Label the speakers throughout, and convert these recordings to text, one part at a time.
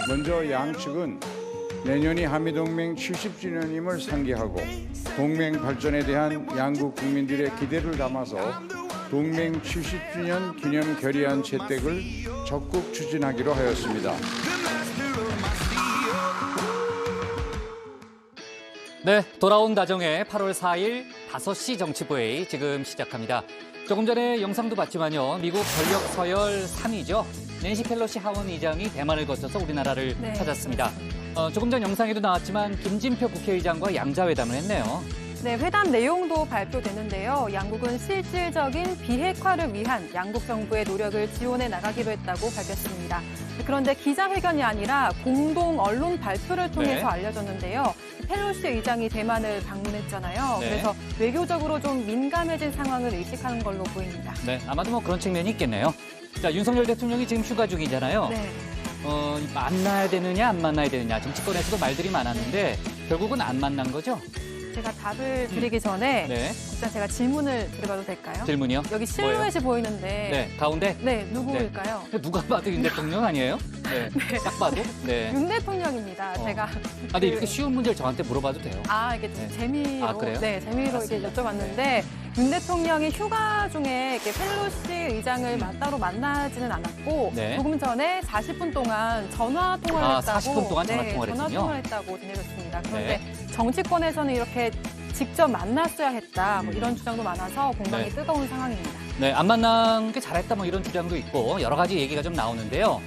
Speaker 1: 먼저 양측은 내년이 한미동맹 70주년임을 상기하고 동맹 발전에 대한 양국 국민들의 기대를 담아서 동맹 70주년 기념 결의안 채택을 적극 추진하기로 하였습니다.
Speaker 2: 네, 돌아온 다정의 8월 4일 5시 정치부회의 지금 시작합니다. 조금 전에 영상도 봤지만요. 미국 권력 서열 3위죠. 낸시 펠로시 하원 의장이 대만을 거쳐서 우리나라를 찾았습니다. 조금 전 영상에도 나왔지만 김진표 국회의장과 양자회담을 했네요.
Speaker 3: 네, 회담 내용도 발표됐는데요. 양국은 실질적인 비핵화를 위한 양국 정부의 노력을 지원해 나가기로 했다고 밝혔습니다. 그런데 기자회견이 아니라 공동 언론 발표를 통해서 알려졌는데요. 펠로시 의장이 대만을 방문했잖아요. 그래서 외교적으로 좀 민감해진 상황을 의식하는 걸로 보입니다.
Speaker 2: 네, 아마도 뭐 그런 측면이 있겠네요. 자, 윤석열 대통령이 지금 휴가 중이잖아요.
Speaker 3: 네.
Speaker 2: 만나야 되느냐 안 만나야 되느냐 정치권에서도 말들이 많았는데 결국은 안 만난 거죠?
Speaker 3: 제가 답을 드리기 전에 일단 제가 질문을 드려봐도 될까요?
Speaker 2: 질문이요?
Speaker 3: 여기 실루엣이 보이는데
Speaker 2: 네, 가운데?
Speaker 3: 네, 누구일까요?
Speaker 2: 누가 봐도 윤 대통령 아니에요? 네, 딱 봐도? 네.
Speaker 3: 윤 대통령입니다. 제가
Speaker 2: 근데 이렇게 쉬운 문제를 저한테 물어봐도 돼요?
Speaker 3: 이게 좀 재미로,
Speaker 2: 그래요?
Speaker 3: 네, 재미로 이렇게 여쭤봤는데 윤 대통령이 휴가 중에 이렇게 펠로시 의장을 따로 만나지는 않았고 조금 전에 40분 동안 전화 통화를 했다고.
Speaker 2: 40분 동안 전화 통화를
Speaker 3: 전화
Speaker 2: 했군요.
Speaker 3: 통화를 했다고 전해졌습니다. 그런데 정치권에서는 이렇게 직접 만났어야 했다. 뭐 이런 주장도 많아서 공방이 뜨거운 상황입니다.
Speaker 2: 네, 안 만난 게 잘했다 뭐 이런 주장도 있고 여러 가지 얘기가 좀 나오는데요.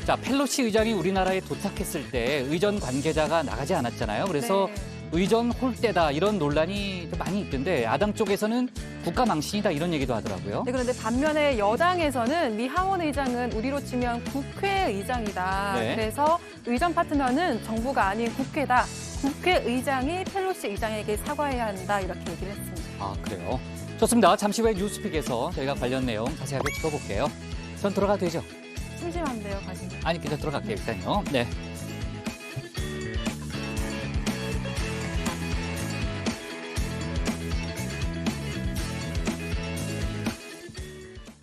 Speaker 2: 자, 펠로시 의장이 우리나라에 도착했을 때 의전 관계자가 나가지 않았잖아요. 그래서 의전 홀대다 이런 논란이 좀 많이 있던데 야당 쪽에서는 국가 망신이다 이런 얘기도 하더라고요.
Speaker 3: 네, 그런데 반면에 여당에서는 미 하원 의장은 우리로 치면 국회의장이다. 그래서 의전 파트너는 정부가 아닌 국회다. 국회의장이 펠로시 의장에게 사과해야 한다 이렇게 얘기를 했습니다.
Speaker 2: 아, 그래요? 좋습니다. 잠시 후에 뉴스픽에서 저희가 관련 내용 자세하게 짚어볼게요. 전 들어가도 되죠?
Speaker 3: 심심한데요, 과장님.
Speaker 2: 아니, 그냥 들어갈게요, 일단요. 네.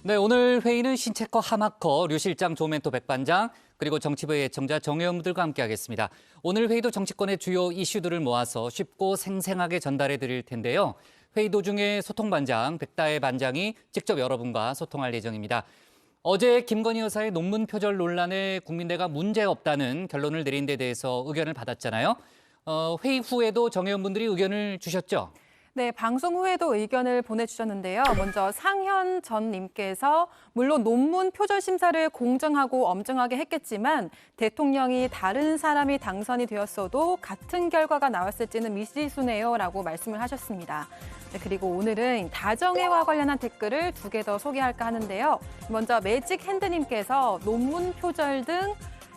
Speaker 2: 네, 오늘 회의는 신체커 하마커 류 실장 조멘토 백반장 그리고 정치부의 애청자 정의원분들과 함께하겠습니다. 오늘 회의도 정치권의 주요 이슈들을 모아서 쉽고 생생하게 전달해 드릴 텐데요. 회의 도중에 소통반장 백다혜 반장이 직접 여러분과 소통할 예정입니다. 어제 김건희 여사의 논문 표절 논란에 국민대가 문제없다는 결론을 내린 데 대해서 의견을 받았잖아요. 회의 후에도 정의원분들이 의견을 주셨죠?
Speaker 3: 네, 방송 후에도 의견을 보내주셨는데요. 먼저 상현 전 님께서 물론 논문 표절 심사를 공정하고 엄정하게 했겠지만 대통령이 다른 사람이 당선이 되었어도 같은 결과가 나왔을지는 미지수네요 라고 말씀을 하셨습니다. 네, 그리고 오늘은 다정회와 관련한 댓글을 2개 더 소개할까 하는데요. 먼저 매직 핸드님께서 논문 표절 등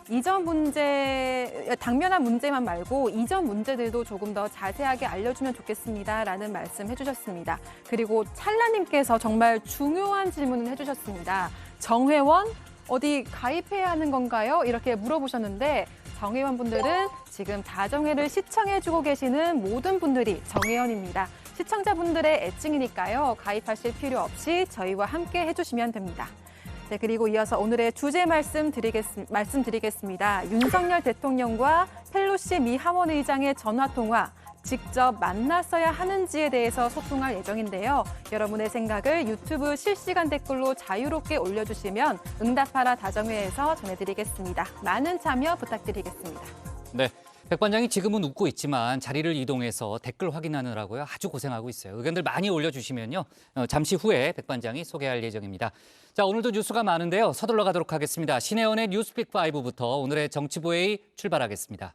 Speaker 3: 이전 문제, 당면한 문제만 말고 이전 문제들도 조금 더 자세하게 알려주면 좋겠습니다라는 말씀 해주셨습니다. 그리고 찰나님께서 정말 중요한 질문을 해주셨습니다. 정회원 어디 가입해야 하는 건가요? 이렇게 물어보셨는데 정회원분들은 지금 다정회를 시청해주고 계시는 모든 분들이 정회원입니다. 시청자분들의 애증이니까요. 가입하실 필요 없이 저희와 함께 해주시면 됩니다. 네, 그리고 이어서 오늘의 주제 말씀드리겠습니다. 윤석열 대통령과 펠로시 미 하원 의장의 전화통화 직접 만났어야 하는지에 대해서 소통할 예정인데요. 여러분의 생각을 유튜브 실시간 댓글로 자유롭게 올려주시면 응답하라 다정회에서 전해드리겠습니다. 많은 참여 부탁드리겠습니다.
Speaker 2: 네. 백 반장이 지금은 웃고 있지만 자리를 이동해서 댓글 확인하느라고요. 아주 고생하고 있어요. 의견들 많이 올려주시면요. 잠시 후에 백 반장이 소개할 예정입니다. 자, 오늘도 뉴스가 많은데요. 서둘러 가도록 하겠습니다. 신혜원의 뉴스픽 5부터 오늘의 정치부회의 출발하겠습니다.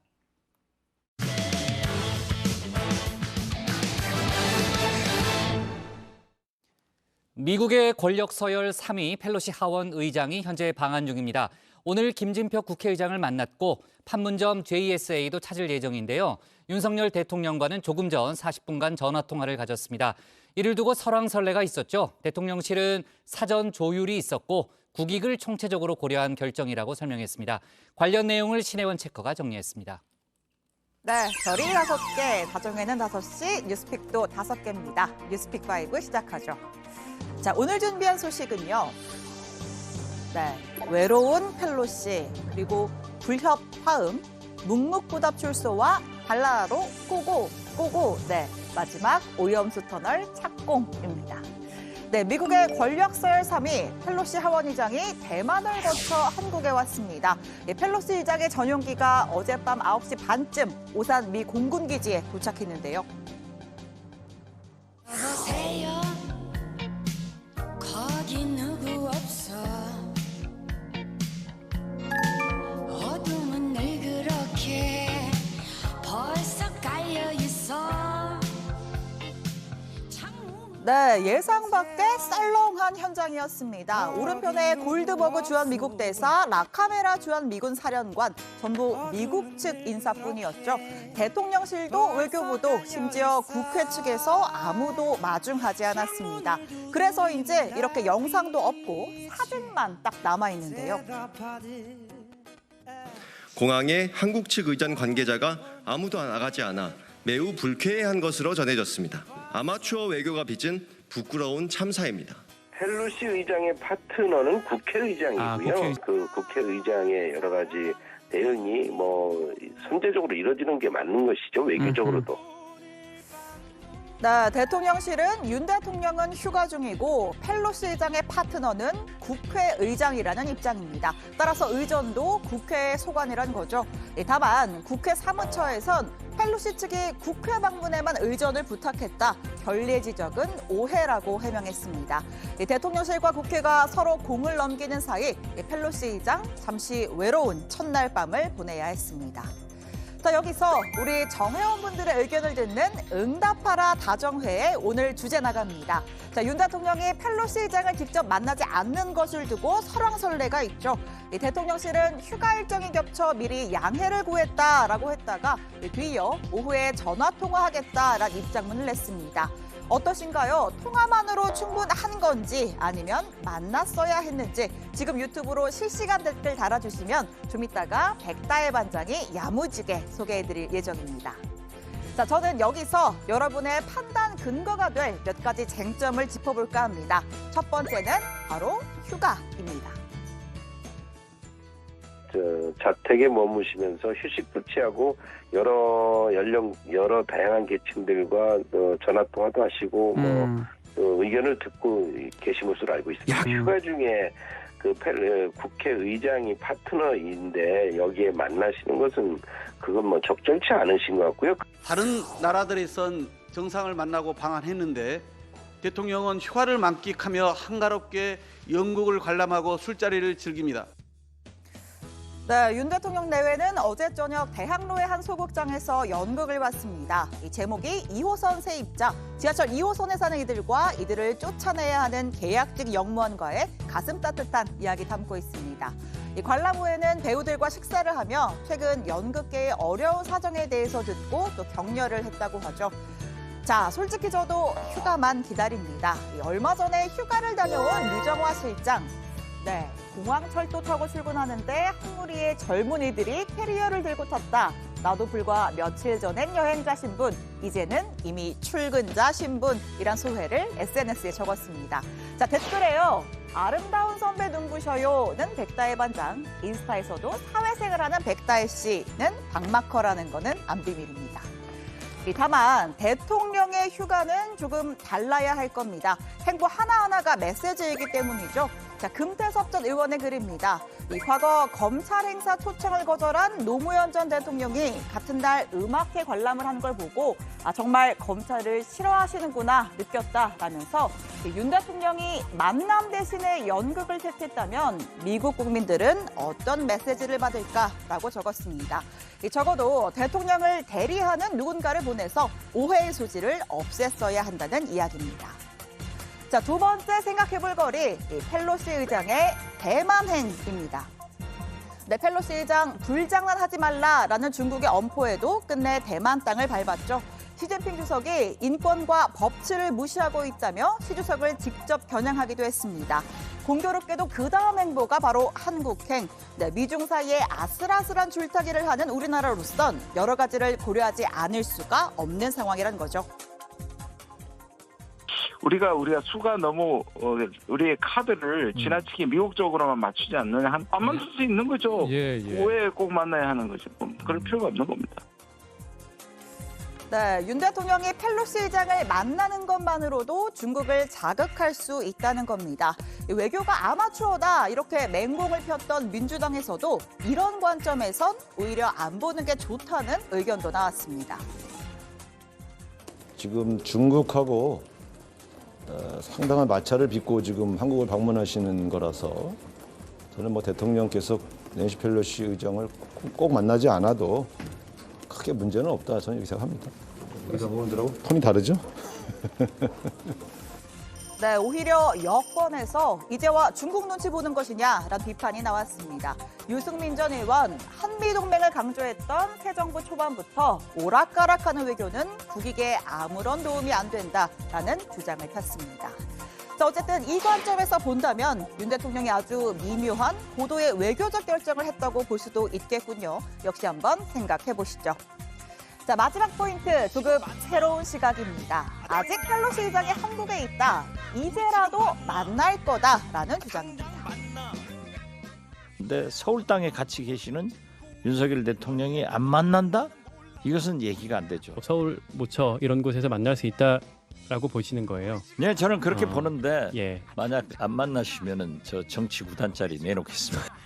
Speaker 2: 미국의 권력 서열 3위 펠로시 하원 의장이 현재 방한 중입니다. 오늘 김진표 국회의장을 만났고 판문점 JSA도 찾을 예정인데요. 윤석열 대통령과는 조금 전 40분간 전화통화를 가졌습니다. 이를 두고 설왕설래가 있었죠. 대통령실은 사전 조율이 있었고 국익을 총체적으로 고려한 결정이라고 설명했습니다. 관련 내용을 신혜원 체커가 정리했습니다.
Speaker 4: 네, 별이 5개, 다정회는 5시, 뉴스픽도 5개입니다. 뉴스픽 5 시작하죠. 자, 오늘 준비한 소식은요. 네, 외로운 펠로시, 그리고 불협 화음, 묵묵부답 출소와 발라로 꼬고, 네, 마지막 오염수 터널 착공입니다. 네, 미국의 권력 서열 3위 펠로시 하원 의장이 대만을 거쳐 한국에 왔습니다. 펠로시 의장의 전용기가 어젯밤 9시 반쯤 오산 미 공군기지에 도착했는데요.
Speaker 5: 여보세요 거기 누구 없어 어둠은 늘 그렇게 벌써 깔려있어
Speaker 4: 네, 예상 밖의 썰렁한 현장이었습니다. 오른편에 골드버그 주한 미국 대사, 라카메라 주한 미군 사령관, 전부 미국 측 인사뿐이었죠. 대통령실도 외교부도 심지어 국회 측에서 아무도 마중하지 않았습니다. 그래서 이제 이렇게 영상도 없고 사진만 딱 남아있는데요.
Speaker 6: 공항에 한국 측 의전 관계자가 아무도 나가지 않아 매우 불쾌한 것으로 전해졌습니다. 아마추어 외교가 빚은 부끄러운 참사입니다.
Speaker 7: 펠로시 의장의 파트너는 국회의장이고요. 그 국회의장의 여러 가지 대응이 선제적으로 이루어지는 게 맞는 것이죠. 외교적으로도.
Speaker 4: 네, 대통령실은 윤 대통령은 휴가 중이고 펠로시 의장의 파트너는 국회의장이라는 입장입니다. 따라서 의전도 국회의 소관이란 거죠. 다만 국회 사무처에선 펠로시 측이 국회 방문에만 의전을 부탁했다. 결례 지적은 오해라고 해명했습니다. 대통령실과 국회가 서로 공을 넘기는 사이 펠로시 의장 잠시 외로운 첫날 밤을 보내야 했습니다. 자, 여기서 우리 정회원분들의 의견을 듣는 응답하라 다정회의 오늘 주제 나갑니다. 자, 윤 대통령이 펠로시 의장을 직접 만나지 않는 것을 두고 설왕설래가 있죠. 이 대통령실은 휴가 일정이 겹쳐 미리 양해를 구했다라고 했다가 뒤이어 오후에 전화통화하겠다라는 입장문을 냈습니다. 어떠신가요? 통화만으로 충분한 건지 아니면 만났어야 했는지 지금 유튜브로 실시간 댓글 달아주시면 좀 이따가 백다의 반장이 야무지게 소개해드릴 예정입니다. 자, 저는 여기서 여러분의 판단 근거가 될 몇 가지 쟁점을 짚어볼까 합니다. 첫 번째는 바로 휴가입니다.
Speaker 7: 자택에 머무시면서 휴식도 취하고 여러 연령, 여러 다양한 계층들과 전화 통화도 하시고 의견을 듣고 계신 것으로 알고 있습니다. 휴가 중에 국회의장이 파트너인데 여기에 만나시는 것은 그건 적절치 않으신 것 같고요.
Speaker 8: 다른 나라들에선 정상을 만나고 방한했는데 대통령은 휴가를 만끽하며 한가롭게 영국을 관람하고 술자리를 즐깁니다.
Speaker 4: 네, 윤 대통령 내외는 어제 저녁 대학로의 한 소극장에서 연극을 봤습니다. 이 제목이 2호선 세입자, 지하철 2호선에 사는 이들과 이들을 쫓아내야 하는 계약직 영무원과의 가슴 따뜻한 이야기 담고 있습니다. 이 관람 후에는 배우들과 식사를 하며 최근 연극계의 어려운 사정에 대해서 듣고 또 격려를 했다고 하죠. 자, 솔직히 저도 휴가만 기다립니다. 얼마 전에 휴가를 다녀온 유정화 실장. 네, 공항철도 타고 출근하는데 한 무리의 젊은이들이 캐리어를 들고 탔다. 나도 불과 며칠 전엔 여행자 신분, 이제는 이미 출근자 신분이란 소회를 SNS에 적었습니다. 자, 댓글에요. 아름다운 선배 눈부셔요는 백다혜 반장, 인스타에서도 사회생을 하는 백다혜 씨는 박마커라는 거는 안 비밀입니다. 다만 대통령의 휴가는 조금 달라야 할 겁니다. 행보 하나하나가 메시지이기 때문이죠. 자, 금태섭 전 의원의 글입니다. 과거 검찰 행사 초청을 거절한 노무현 전 대통령이 같은 날 음악회 관람을 한 걸 보고 정말 검찰을 싫어하시는구나 느꼈다라면서 윤 대통령이 만남 대신에 연극을 택했다면 미국 국민들은 어떤 메시지를 받을까라고 적었습니다. 적어도 대통령을 대리하는 누군가를 보내서 오해의 소지를 없앴어야 한다는 이야기입니다. 자, 두 번째 생각해볼 거리, 펠로시 의장의 대만행입니다. 네, 펠로시 의장 불장난하지 말라라는 중국의 엄포에도 끝내 대만 땅을 밟았죠. 시진핑 주석이 인권과 법치를 무시하고 있다며 시 주석을 직접 겨냥하기도 했습니다. 공교롭게도 그 다음 행보가 바로 한국행. 네, 미중 사이에 아슬아슬한 줄타기를 하는 우리나라로선 여러 가지를 고려하지 않을 수가 없는 상황이란 거죠.
Speaker 9: 우리가 수가 너무 우리의 카드를 지나치게 미국적으로만 맞추지 않느냐 안 만들 수 있는 거죠. 왜 꼭 만나야 하는 거죠? 그럴 필요가 없는 겁니다.
Speaker 4: 네, 윤 대통령이 펠로시 의장을 만나는 것만으로도 중국을 자극할 수 있다는 겁니다. 외교가 아마추어다 이렇게 맹공을 폈던 민주당에서도 이런 관점에선 오히려 안 보는 게 좋다는 의견도 나왔습니다.
Speaker 10: 지금 중국하고 상당한 마찰을 빚고 지금 한국을 방문하시는 거라서 저는 뭐 대통령께서 낸시 펠로시 의장을 꼭 만나지 않아도 크게 문제는 없다 저는 이렇게 생각합니다. 우리가 보는들하고 톤이 다르죠?
Speaker 4: 네, 오히려 여권에서 이제와 중국 눈치 보는 것이냐라는 비판이 나왔습니다. 유승민 전 의원, 한미동맹을 강조했던 새 정부 초반부터 오락가락하는 외교는 국익에 아무런 도움이 안 된다라는 주장을 폈습니다. 자, 어쨌든 이 관점에서 본다면 윤 대통령이 아주 미묘한 고도의 외교적 결정을 했다고 볼 수도 있겠군요. 역시 한번 생각해 보시죠. 자, 마지막 포인트, 조금 새로운 시각입니다. 아직 펠로시 의장이 한국에 있다. 이제라도 만날 거다라는 주장입니다.
Speaker 11: 근데 서울 땅에 같이 계시는 윤석열 대통령이 안 만난다? 이것은 얘기가 안 되죠.
Speaker 12: 서울, 모처 이런 곳에서 만날 수 있다라고 보시는 거예요?
Speaker 11: 네, 저는 그렇게 보는데 만약 안 만나시면은 저 정치 9단짜리 내놓겠습니다.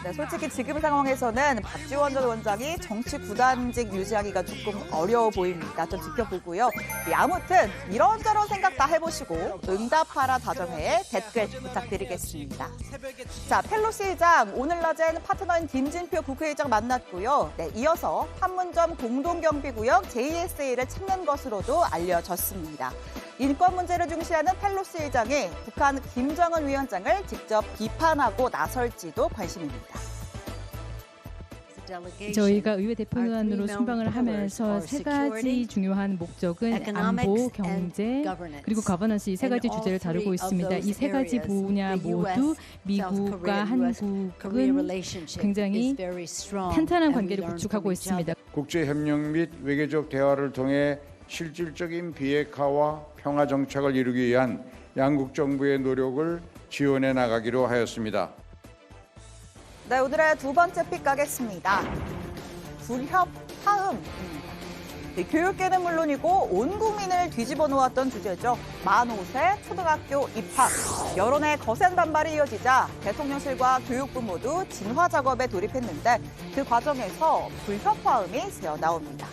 Speaker 4: 네, 솔직히 지금 상황에서는 박지원 전 원장이 정치 구단직 유지하기가 조금 어려워 보입니다. 좀 지켜보고요. 아무튼 이런저런 생각 다 해보시고 응답하라 다정회에 댓글 부탁드리겠습니다. 자, 펠로시 의장 오늘 낮엔 파트너인 김진표 국회의장 만났고요. 네, 이어서 판문점 공동경비구역 JSA를 찾는 것으로도 알려졌습니다. 인권 문제를 중시하는 펠로시 의장이 북한 김정은 위원장을 직접 비판하고 나설지도 관심입니다.
Speaker 13: 저희가 의회 대표단으로 순방을 하면서 세 가지 중요한 목적은 안보, 경제, 그리고 거버넌스 이 세 가지 주제를 다루고 있습니다. 이 세 가지 분야 모두 미국과 한국은 굉장히 탄탄한 관계를 구축하고 있습니다.
Speaker 1: 국제협력 및 외교적 대화를 통해 실질적인 비핵화와 평화 정착을 이루기 위한 양국 정부의 노력을 지원해 나가기로 하였습니다.
Speaker 4: 네, 오늘의 두 번째 픽 가겠습니다. 불협, 화음. 교육계는 물론이고 온 국민을 뒤집어 놓았던 주제죠. 만 5세 초등학교 입학. 여론의 거센 반발이 이어지자 대통령실과 교육부 모두 진화 작업에 돌입했는데 그 과정에서 불협, 화음이 새어 나옵니다.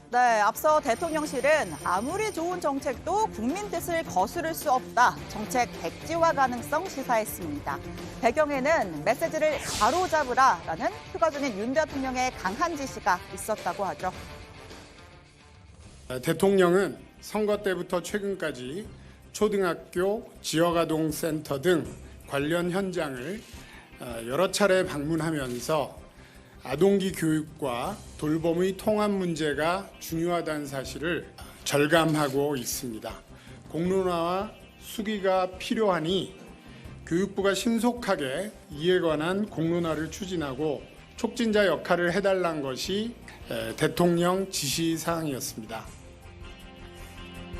Speaker 4: 네, 앞서 대통령실은 아무리 좋은 정책도 국민 뜻을 거스를 수 없다. 정책 백지화 가능성 시사했습니다. 배경에는 메시지를 바로잡으라라는 휴가 중인 윤 대통령의 강한 지시가 있었다고 하죠.
Speaker 14: 대통령은 선거 때부터 최근까지 초등학교, 지역아동센터 등 관련 현장을 여러 차례 방문하면서 아동기 교육과 돌봄의 통합 문제가 중요하다는 사실을 절감하고 있습니다. 공론화와 수기가 필요하니 교육부가 신속하게 이에 관한 공론화를 추진하고 촉진자 역할을 해달라는 것이 대통령 지시사항이었습니다.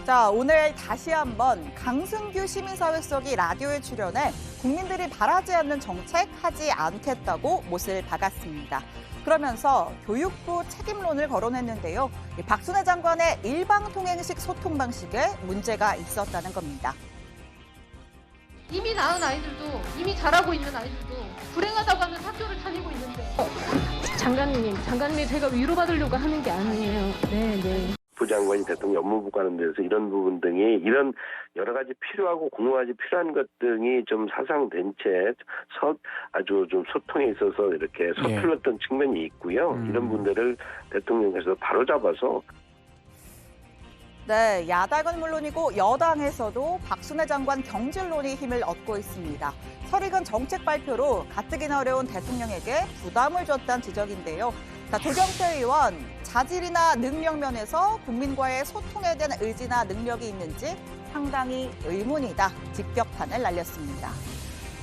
Speaker 4: 자, 오늘 다시 한번 강승규 시민사회석이 라디오에 출연해 국민들이 바라지 않는 정책 하지 않겠다고 못을 박았습니다. 그러면서 교육부 책임론을 거론했는데요. 박순애 장관의 일방통행식 소통 방식에 문제가 있었다는 겁니다.
Speaker 15: 이미 낳은 아이들도, 이미 자라고 있는 아이들도 불행하다고 하면 학교를 다니고 있는데. 장관님이 제가 위로받으려고 하는 게 아니에요. 네.
Speaker 7: 부장관이 대통령 업무부 가는 데서 이런 부분 등이 이런 여러 가지 필요하고 공론화가 필요한 것 등이 좀 사상된 채 아주 좀 소통에 있어서 이렇게 서툴렀던 측면이 있고요. 이런 분들을 대통령께서 바로잡아서
Speaker 4: 네, 야당은 물론이고 여당에서도 박순애 장관 경질론이 힘을 얻고 있습니다. 설익은 정책 발표로 가뜩이나 어려운 대통령에게 부담을 줬다는 지적인데요. 자, 조경태 의원, 자질이나 능력 면에서 국민과의 소통에 대한 의지나 능력이 있는지 상당히 의문이다. 직격탄을 날렸습니다.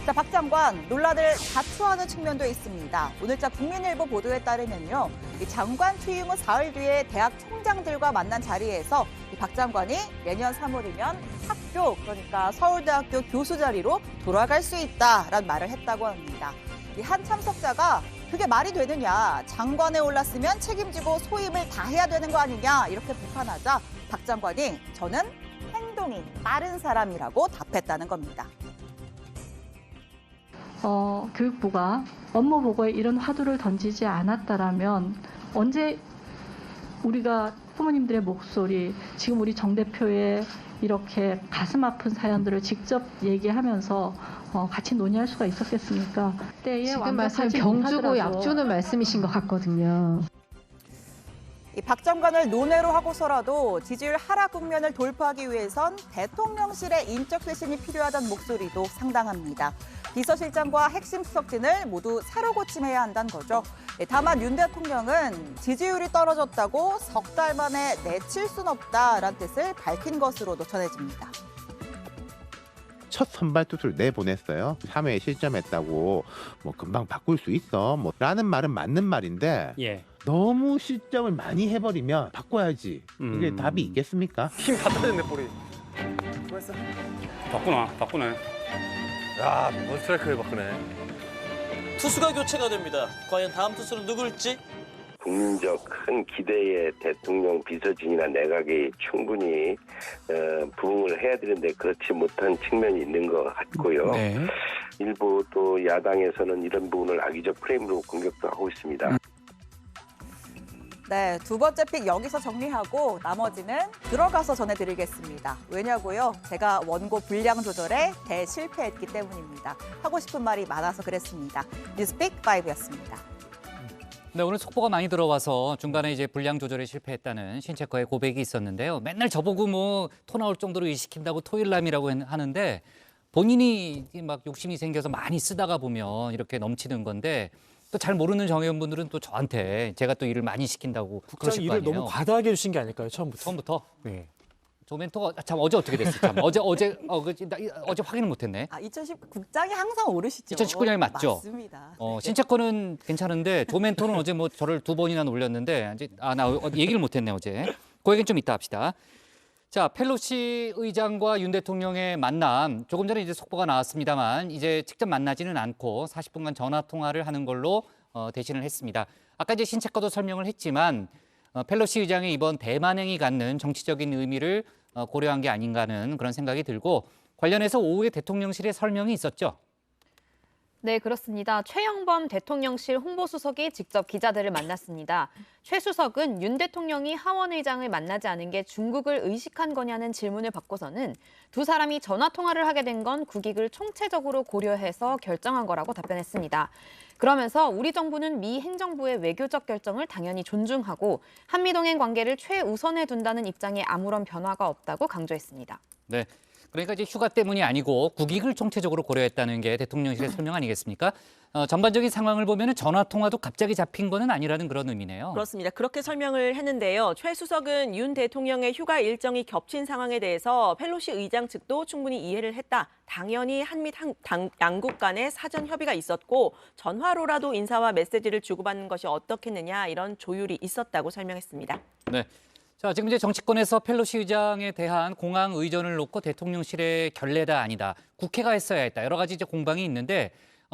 Speaker 4: 자, 박 장관, 논란을 자초하는 측면도 있습니다. 오늘자 국민일보 보도에 따르면요, 이 장관 취임 후 사흘 뒤에 대학 총장들과 만난 자리에서 이 박 장관이 내년 3월이면 학교, 그러니까 서울대학교 교수 자리로 돌아갈 수 있다라는 말을 했다고 합니다. 이 한 참석자가 그게 말이 되느냐, 장관에 올랐으면 책임지고 소임을 다해야 되는 거 아니냐 이렇게 비판하자 박 장관이 저는 행동이 빠른 사람이라고 답했다는 겁니다.
Speaker 16: 교육부가 업무 보고에 이런 화두를 던지지 않았다라면 언제 우리가 부모님들의 목소리, 지금 우리 정 대표의 이렇게 가슴 아픈 사연들을 직접 얘기하면서 같이 논의할 수가 있었겠습니까?
Speaker 15: 지금 말씀 경주고 약주는 말씀이신 것 같거든요.
Speaker 4: 이 박 장관을 논외로 하고서라도 지지율 하락 국면을 돌파하기 위해선 대통령실의 인적 쇄신이 필요하다는 목소리도 상당합니다. 비서실장과 핵심 수석진을 모두 새로 고침해야 한다는 거죠. 다만 윤 대통령은 지지율이 떨어졌다고 석 달 만에 내칠 순 없다라는 뜻을 밝힌 것으로도 전해집니다.
Speaker 17: 첫 선발 투수를 내보냈어요. 3회에 실점했다고 뭐 금방 바꿀 수 있어 뭐 라는 말은 맞는 말인데 너무 실점을 많이 해버리면 바꿔야지. 이게 답이 있겠습니까?
Speaker 18: 힘 다 떨어졌네 볼이. 수고했어. 바꾸네. 야, 스트라이크를 바꾸네.
Speaker 19: 투수가 교체가 됩니다. 과연 다음 투수는 누굴지?
Speaker 7: 국민적 큰 기대에 대통령 비서진이나 내각이 충분히 부응을 해야 되는데 그렇지 못한 측면이 있는 것 같고요. 일부 또 야당에서는 이런 부분을 악의적 프레임으로 공격도 하고 있습니다.
Speaker 4: 네, 두 번째 픽 여기서 정리하고 나머지는 들어가서 전해드리겠습니다. 왜냐고요? 제가 원고 분량 조절에 대실패했기 때문입니다. 하고 싶은 말이 많아서 그랬습니다. 뉴스픽 5였습니다.
Speaker 2: 네, 오늘 속보가 많이 들어와서 중간에 이제 분량 조절에 실패했다는 신채커의 고백이 있었는데요. 맨날 저보고 뭐 토 나올 정도로 의식한다고 토일남이라고 하는데 본인이 막 욕심이 생겨서 많이 쓰다가 보면 이렇게 넘치는 건데 또 잘 모르는 정의원분들은 또 저한테 제가 또 일을 많이 시킨다고 그러실 거 아니에요.
Speaker 20: 일을 너무 과다하게 해주신 게 아닐까요, 처음부터?
Speaker 2: 처음부터?
Speaker 20: 네.
Speaker 2: 저 멘토가 참 어제 어떻게 됐어요? 참 어제 확인을 못했네.
Speaker 4: 2019 국장이 항상 오르시죠.
Speaker 2: 2019년이 맞죠?
Speaker 4: 맞습니다.
Speaker 2: 신채권은 괜찮은데 조 멘토는 어제 뭐 저를 2번이나 놀렸는데 나 얘기를 못했네 어제. 그 얘기는 좀 이따 합시다. 자, 펠로시 의장과 윤 대통령의 만남 조금 전에 이제 속보가 나왔습니다만 이제 직접 만나지는 않고 40분간 전화 통화를 하는 걸로 대신을 했습니다. 아까 이제 신채권도 설명을 했지만 펠로시 의장의 이번 대만행이 갖는 정치적인 의미를 고려한 게 아닌가 하는 그런 생각이 들고 관련해서 오후에 대통령실의 설명이 있었죠.
Speaker 21: 네, 그렇습니다. 최영범 대통령실 홍보수석이 직접 기자들을 만났습니다. 최 수석은 윤 대통령이 하원 의장을 만나지 않은 게 중국을 의식한 거냐는 질문을 받고서는 두 사람이 전화 통화를 하게 된 건 국익을 총체적으로 고려해서 결정한 거라고 답변했습니다. 그러면서 우리 정부는 미 행정부의 외교적 결정을 당연히 존중하고 한미동행 관계를 최우선에 둔다는 입장에 아무런 변화가 없다고 강조했습니다.
Speaker 2: 네. 그러니까 이제 휴가 때문이 아니고 국익을 총체적으로 고려했다는 게 대통령실의 설명 아니겠습니까? 전반적인 상황을 보면 전화 통화도 갑자기 잡힌 거는 아니라는 그런 의미네요.
Speaker 22: 그렇습니다. 그렇게 설명을 했는데요. 최 수석은 윤 대통령의 휴가 일정이 겹친 상황에 대해서 펠로시 의장 측도 충분히 이해를 했다. 당연히 한미 양국 간의 사전 협의가 있었고 전화로라도 인사와 메시지를 주고받는 것이 어떻겠느냐 이런 조율이 있었다고 설명했습니다.
Speaker 2: 네. 자, 지금 이제 정치권에서 펠로시 의장에 대한 공항 의전을 놓고 대통령실의 결례다 아니다. 국회가 했어야 했다. 여러 가지 이제 공방이 있는데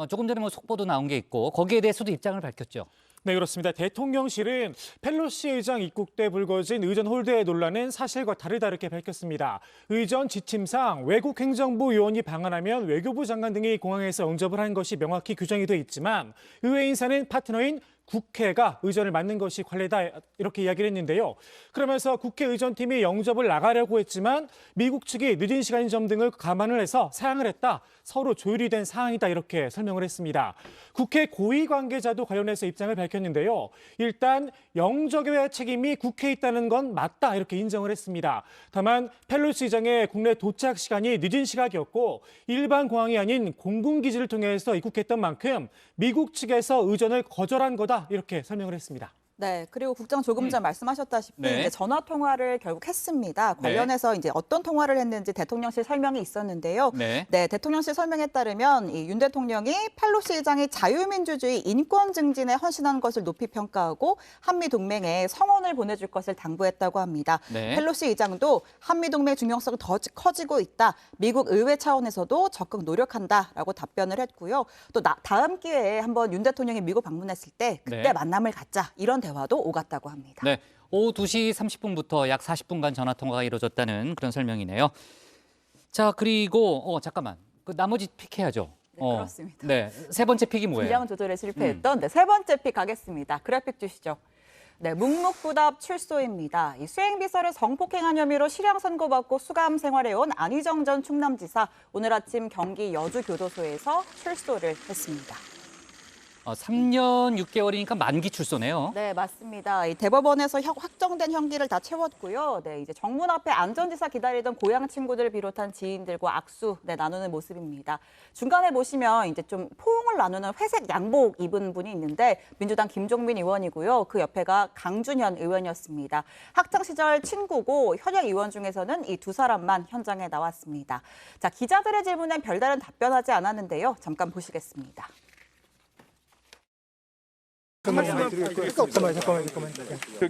Speaker 2: 조금 전에 뭐 속보도 나온 게 있고 거기에 대해서도 입장을 밝혔죠.
Speaker 20: 네, 그렇습니다. 대통령실은 펠로시 의장 입국 때 불거진 의전 홀대 논란은 사실과 다르다 이렇게 밝혔습니다. 의전 지침상 외국 행정부 요원이 방한하면 외교부 장관 등이 공항에서 응접을 한 것이 명확히 규정이 돼 있지만 의회 인사는 파트너인 국회가 의전을 맡는 것이 관례다 이렇게 이야기를 했는데요. 그러면서 국회 의전팀이 영접을 나가려고 했지만 미국 측이 늦은 시간인 점 등을 감안을 해서 사양을 했다. 서로 조율이 된 사항이다 이렇게 설명을 했습니다. 국회 고위 관계자도 관련해서 입장을 밝혔는데요. 일단 영접의 책임이 국회에 있다는 건 맞다 이렇게 인정을 했습니다. 다만 펠로시 의장의 국내 도착 시간이 늦은 시각이었고 일반 공항이 아닌 공군기지를 통해서 입국했던 만큼 미국 측에서 의전을 거절한 거다 이렇게 설명을 했습니다.
Speaker 4: 네, 그리고 국장 조금 전 말씀하셨다시피
Speaker 2: 네.
Speaker 4: 이제 전화 통화를 결국 했습니다. 관련해서 이제 어떤 통화를 했는지 대통령실 설명이 있었는데요.
Speaker 2: 네.
Speaker 4: 대통령실 설명에 따르면 이 윤 대통령이 펠로시 의장이 자유민주주의 인권 증진에 헌신한 것을 높이 평가하고 한미 동맹에 성원을 보내줄 것을 당부했다고 합니다.
Speaker 2: 네.
Speaker 4: 펠로시 의장도 한미 동맹 중요성이 더 커지고 있다. 미국 의회 차원에서도 적극 노력한다라고 답변을 했고요. 또 다음 기회에 한번 윤 대통령이 미국 방문했을 때 그때
Speaker 2: 네.
Speaker 4: 만남을 갖자 이런 대화도 오갔다고 합니다.
Speaker 2: 네, 오후 2시 30분부터 약 40분간 전화 통화가 이루어졌다는 그런 설명이네요. 자, 그리고 잠깐만. 그 나머지 픽해야죠.
Speaker 4: 네, 그렇습니다.
Speaker 2: 네, 세 번째 픽이 뭐예요?
Speaker 4: 분량 조절에 실패했던 세 번째 픽 가겠습니다. 그래픽 주시죠. 네, 묵묵부답 출소입니다. 이 수행비서를 성폭행한 혐의로 실형 선고받고 수감 생활해온 안희정 전 충남지사 오늘 아침 경기 여주교도소에서 출소를 했습니다.
Speaker 2: 3년 6개월이니까 만기 출소네요.
Speaker 4: 네, 맞습니다. 이 대법원에서 확정된 형기를 다 채웠고요. 네, 이제 정문 앞에 안전지사 기다리던 고향 친구들을 비롯한 지인들과 악수 나누는 모습입니다. 중간에 보시면 이제 좀 포옹을 나누는 회색 양복 입은 분이 있는데 민주당 김종민 의원이고요. 그 옆에가 강준현 의원이었습니다. 학창 시절 친구고 현역 의원 중에서는 이 두 사람만 현장에 나왔습니다. 자, 기자들의 질문에 별다른 답변하지 않았는데요. 잠깐 보시겠습니다.
Speaker 3: 잠깐만.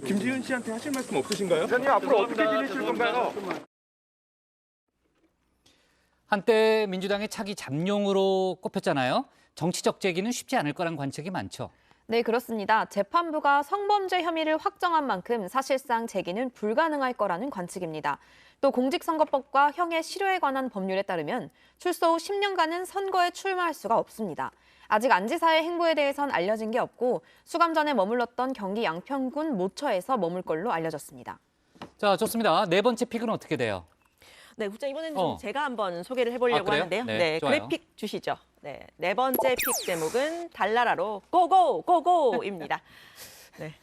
Speaker 3: 김지은 씨한테 하실 말씀 없으신가요? 기자님 앞으로 어떻게 지내실 건가요?
Speaker 2: 한때 민주당의 차기 잠룡으로 꼽혔잖아요. 정치적 재기는 쉽지 않을 거란 관측이 많죠.
Speaker 21: 네, 그렇습니다. 재판부가 성범죄 혐의를 확정한 만큼 사실상 재기는 불가능할 거라는 관측입니다. 또 공직선거법과 형의 실효에 관한 법률에 따르면 출소 후 10년간은 선거에 출마할 수가 없습니다. 아직 안 지사의 행보에 대해선 알려진 게 없고 수감 전에 머물렀던 경기 양평군 모처에서 머물 걸로 알려졌습니다.
Speaker 2: 자, 좋습니다. 네 번째 픽은 어떻게 돼요?
Speaker 22: 네, 국장 이번에는 좀 제가 한번 소개를 해보려고 하는데요.
Speaker 2: 네,
Speaker 22: 그래픽 주시죠. 네, 네 번째 픽 제목은 달나라로 고고 고고입니다. 네.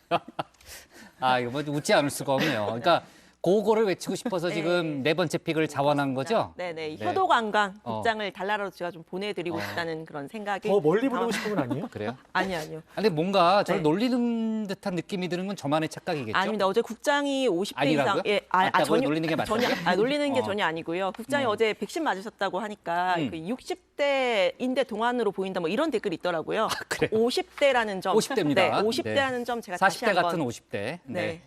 Speaker 2: 이거 뭐 웃지 않을 수가 없네요. 그러니까 고거를 외치고 싶어서 지금 네 번째 픽을 자원한 거죠?
Speaker 22: 네네. 효도관광 국장을 달나라로 제가 좀 보내드리고 싶다는 그런 생각이.
Speaker 20: 더 멀리 보내고 싶은 건 아니에요?
Speaker 2: 그래요?
Speaker 22: 아니요.
Speaker 2: 근데 뭔가 저를 놀리는 듯한 느낌이 드는 건 저만의 착각이겠죠?
Speaker 22: 아닙니다. 어제 국장이 50대
Speaker 2: 아니라고요?
Speaker 22: 이상.
Speaker 2: 전혀 놀리는 게 맞다고요?
Speaker 22: 놀리는 게 전혀 아니고요. 국장이 어제 백신 맞으셨다고 하니까 그 60대인데 동안으로 보인다 뭐 이런 댓글이 있더라고요.
Speaker 2: 그래요?
Speaker 22: 50대라는 점.
Speaker 2: 50대입니다.
Speaker 22: 네, 50대라는 점 제가 다시
Speaker 2: 40대
Speaker 22: 한번.
Speaker 2: 같은 50대.
Speaker 22: 네.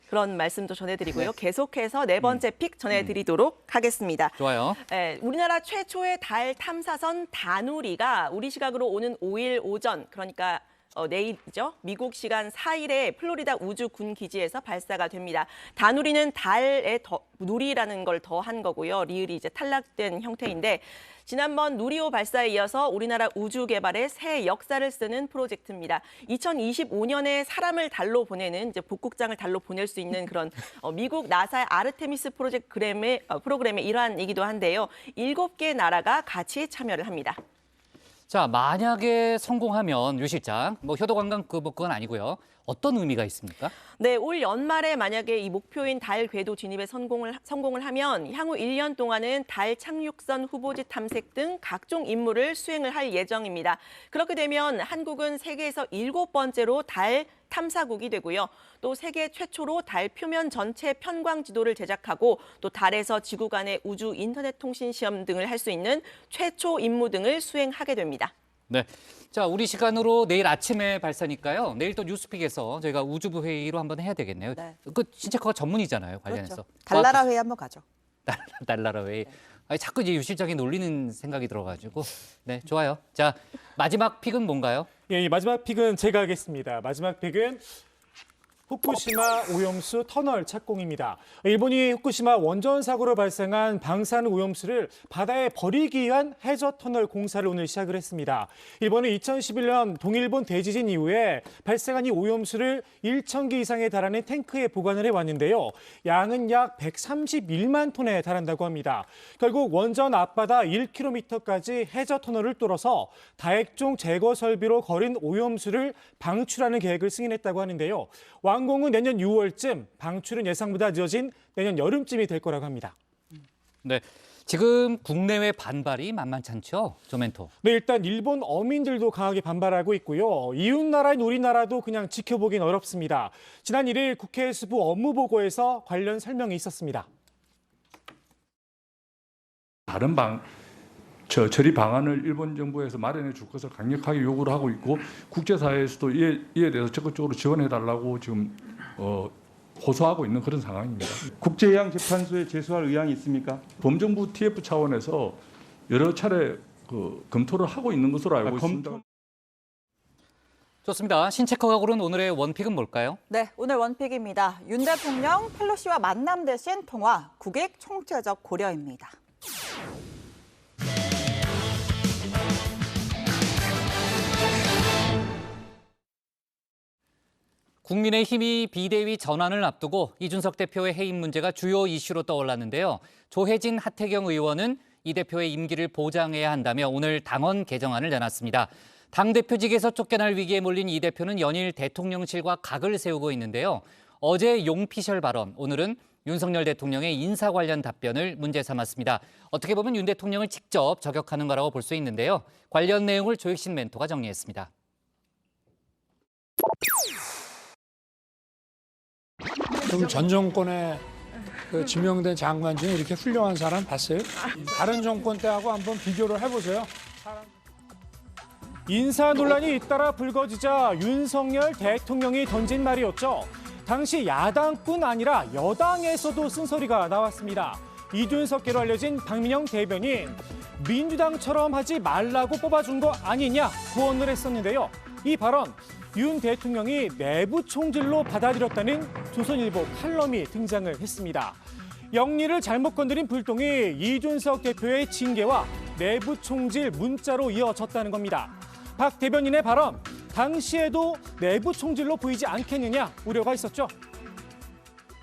Speaker 22: 그런 말씀도 전해드리고요. 계속해서 네 번째 픽 전해드리도록 하겠습니다.
Speaker 2: 좋아요.
Speaker 22: 네, 우리나라 최초의 달 탐사선 다누리가 우리 시각으로 오는 5일 오전, 그러니까 내일이죠. 미국 시간 4일에 플로리다 우주군 기지에서 발사가 됩니다. 다누리는 달에 누리라는 걸 더한 거고요. 리을이 이제 탈락된 형태인데 지난번 누리호 발사에 이어서 우리나라 우주 개발의 새 역사를 쓰는 프로젝트입니다. 2025년에 사람을 달로 보내는 이제 북극장을 달로 보낼 수 있는 그런 미국 나사의 아르테미스 프로그램의 일환이기도 한데요. 7개 나라가 같이 참여를 합니다.
Speaker 2: 자, 만약에 성공하면 유 실장, 뭐 효도관광 그건 아니고요. 어떤 의미가 있습니까?
Speaker 22: 네, 올 연말에 만약에 이 목표인 달 궤도 진입에 성공을 하면 향후 1년 동안은 달 착륙선 후보지 탐색 등 각종 임무를 수행을 할 예정입니다. 그렇게 되면 한국은 세계에서 7번째로 달 탐사국이 되고요. 또 세계 최초로 달 표면 전체 편광 지도를 제작하고 또 달에서 지구 간의 우주 인터넷 통신 시험 등을 할 수 있는 최초 임무 등을 수행하게 됩니다.
Speaker 2: 네. 자, 우리 시간으로 내일 아침에 발사니까요. 내일 또 뉴스픽에서 저희가 우주부 회의로 한번 해야 되겠네요.
Speaker 4: 네.
Speaker 2: 그 진짜 그거 전문이잖아요, 관련해서.
Speaker 4: 그렇죠. 달나라 회의 한번 가죠.
Speaker 2: 달나라 회의. 아니, 자꾸 이제 유 실장이 놀리는 생각이 들어가지고. 네, 좋아요. 자, 마지막 픽은 뭔가요?
Speaker 20: 예, 이 마지막 픽은 제가 하겠습니다. 마지막 픽은 후쿠시마 오염수 터널 착공입니다. 일본이 후쿠시마 원전 사고로 발생한 방사능 오염수를 바다에 버리기 위한 해저 터널 공사를 오늘 시작을 했습니다. 일본은 2011년 동일본 대지진 이후에 발생한 이 오염수를 1,000개 이상에 달하는 탱크에 보관을 해왔는데요. 양은 약 131만 톤에 달한다고 합니다. 결국 원전 앞바다 1km까지 해저 터널을 뚫어서 다액종 제거 설비로 거린 오염수를 방출하는 계획을 승인했다고 하는데요. 완공은 내년 6월쯤, 방출은 예상보다 늦어진 내년 여름쯤이 될 거라고 합니다.
Speaker 2: 네. 지금 국내외 반발이 만만치 않죠, 조멘토.
Speaker 20: 네, 일단 일본 어민들도 강하게 반발하고 있고요. 이웃나라인 우리나라도 그냥 지켜보긴 어렵습니다. 지난 1일 국회 수부 업무보고에서 관련 설명이 있었습니다.
Speaker 5: 다른 처리 방안을 일본 정부에서 마련해 줄 것을 강력하게 요구를 하고 있고 국제사회에서도 이에 대해서 적극적으로 지원해달라고 지금 호소하고 있는 그런 상황입니다.
Speaker 3: 국제해양재판소에 제소할 의향이 있습니까?
Speaker 5: 범정부 TF 차원에서 여러 차례 검토를 하고 있는 것으로 알고 있습니다.
Speaker 2: 좋습니다. 신체커가 고른 오늘의 원픽은 뭘까요?
Speaker 4: 네, 오늘 원픽입니다. 윤 대통령 펠로시와 만남 대신 통화, 국익 총체적 고려입니다.
Speaker 2: 국민의힘이 비대위 전환을 앞두고 이준석 대표의 해임 문제가 주요 이슈로 떠올랐는데요. 조혜진, 하태경 의원은 이 대표의 임기를 보장해야 한다며 오늘 당원 개정안을 내놨습니다. 당대표직에서 쫓겨날 위기에 몰린 이 대표는 연일 대통령실과 각을 세우고 있는데요. 어제 용피셜 발언, 오늘은 윤석열 대통령의 인사 관련 답변을 문제 삼았습니다. 어떻게 보면 윤 대통령을 직접 저격하는 거라고 볼 수 있는데요. 관련 내용을 조익신 멘토가 정리했습니다.
Speaker 6: 전 정권에 지명된 장관 중에 이렇게 훌륭한 사람 봤어요? 다른 정권 때하고 한번 비교를 해보세요.
Speaker 20: 인사 논란이 잇따라 불거지자 윤석열 대통령이 던진 말이었죠. 당시 야당뿐 아니라 여당에서도 쓴소리가 나왔습니다. 이준석계로 알려진 박민영 대변인, 민주당처럼 하지 말라고 뽑아준 거 아니냐 구원을 했었는데요. 이 발언, 윤 대통령이 내부 총질로 받아들였다는 조선일보 칼럼이 등장을 했습니다. 영리를 잘못 건드린 불똥이 이준석 대표의 징계와 내부 총질 문자로 이어졌다는 겁니다. 박 대변인의 발언, 당시에도 내부 총질로 보이지 않겠느냐 우려가 있었죠.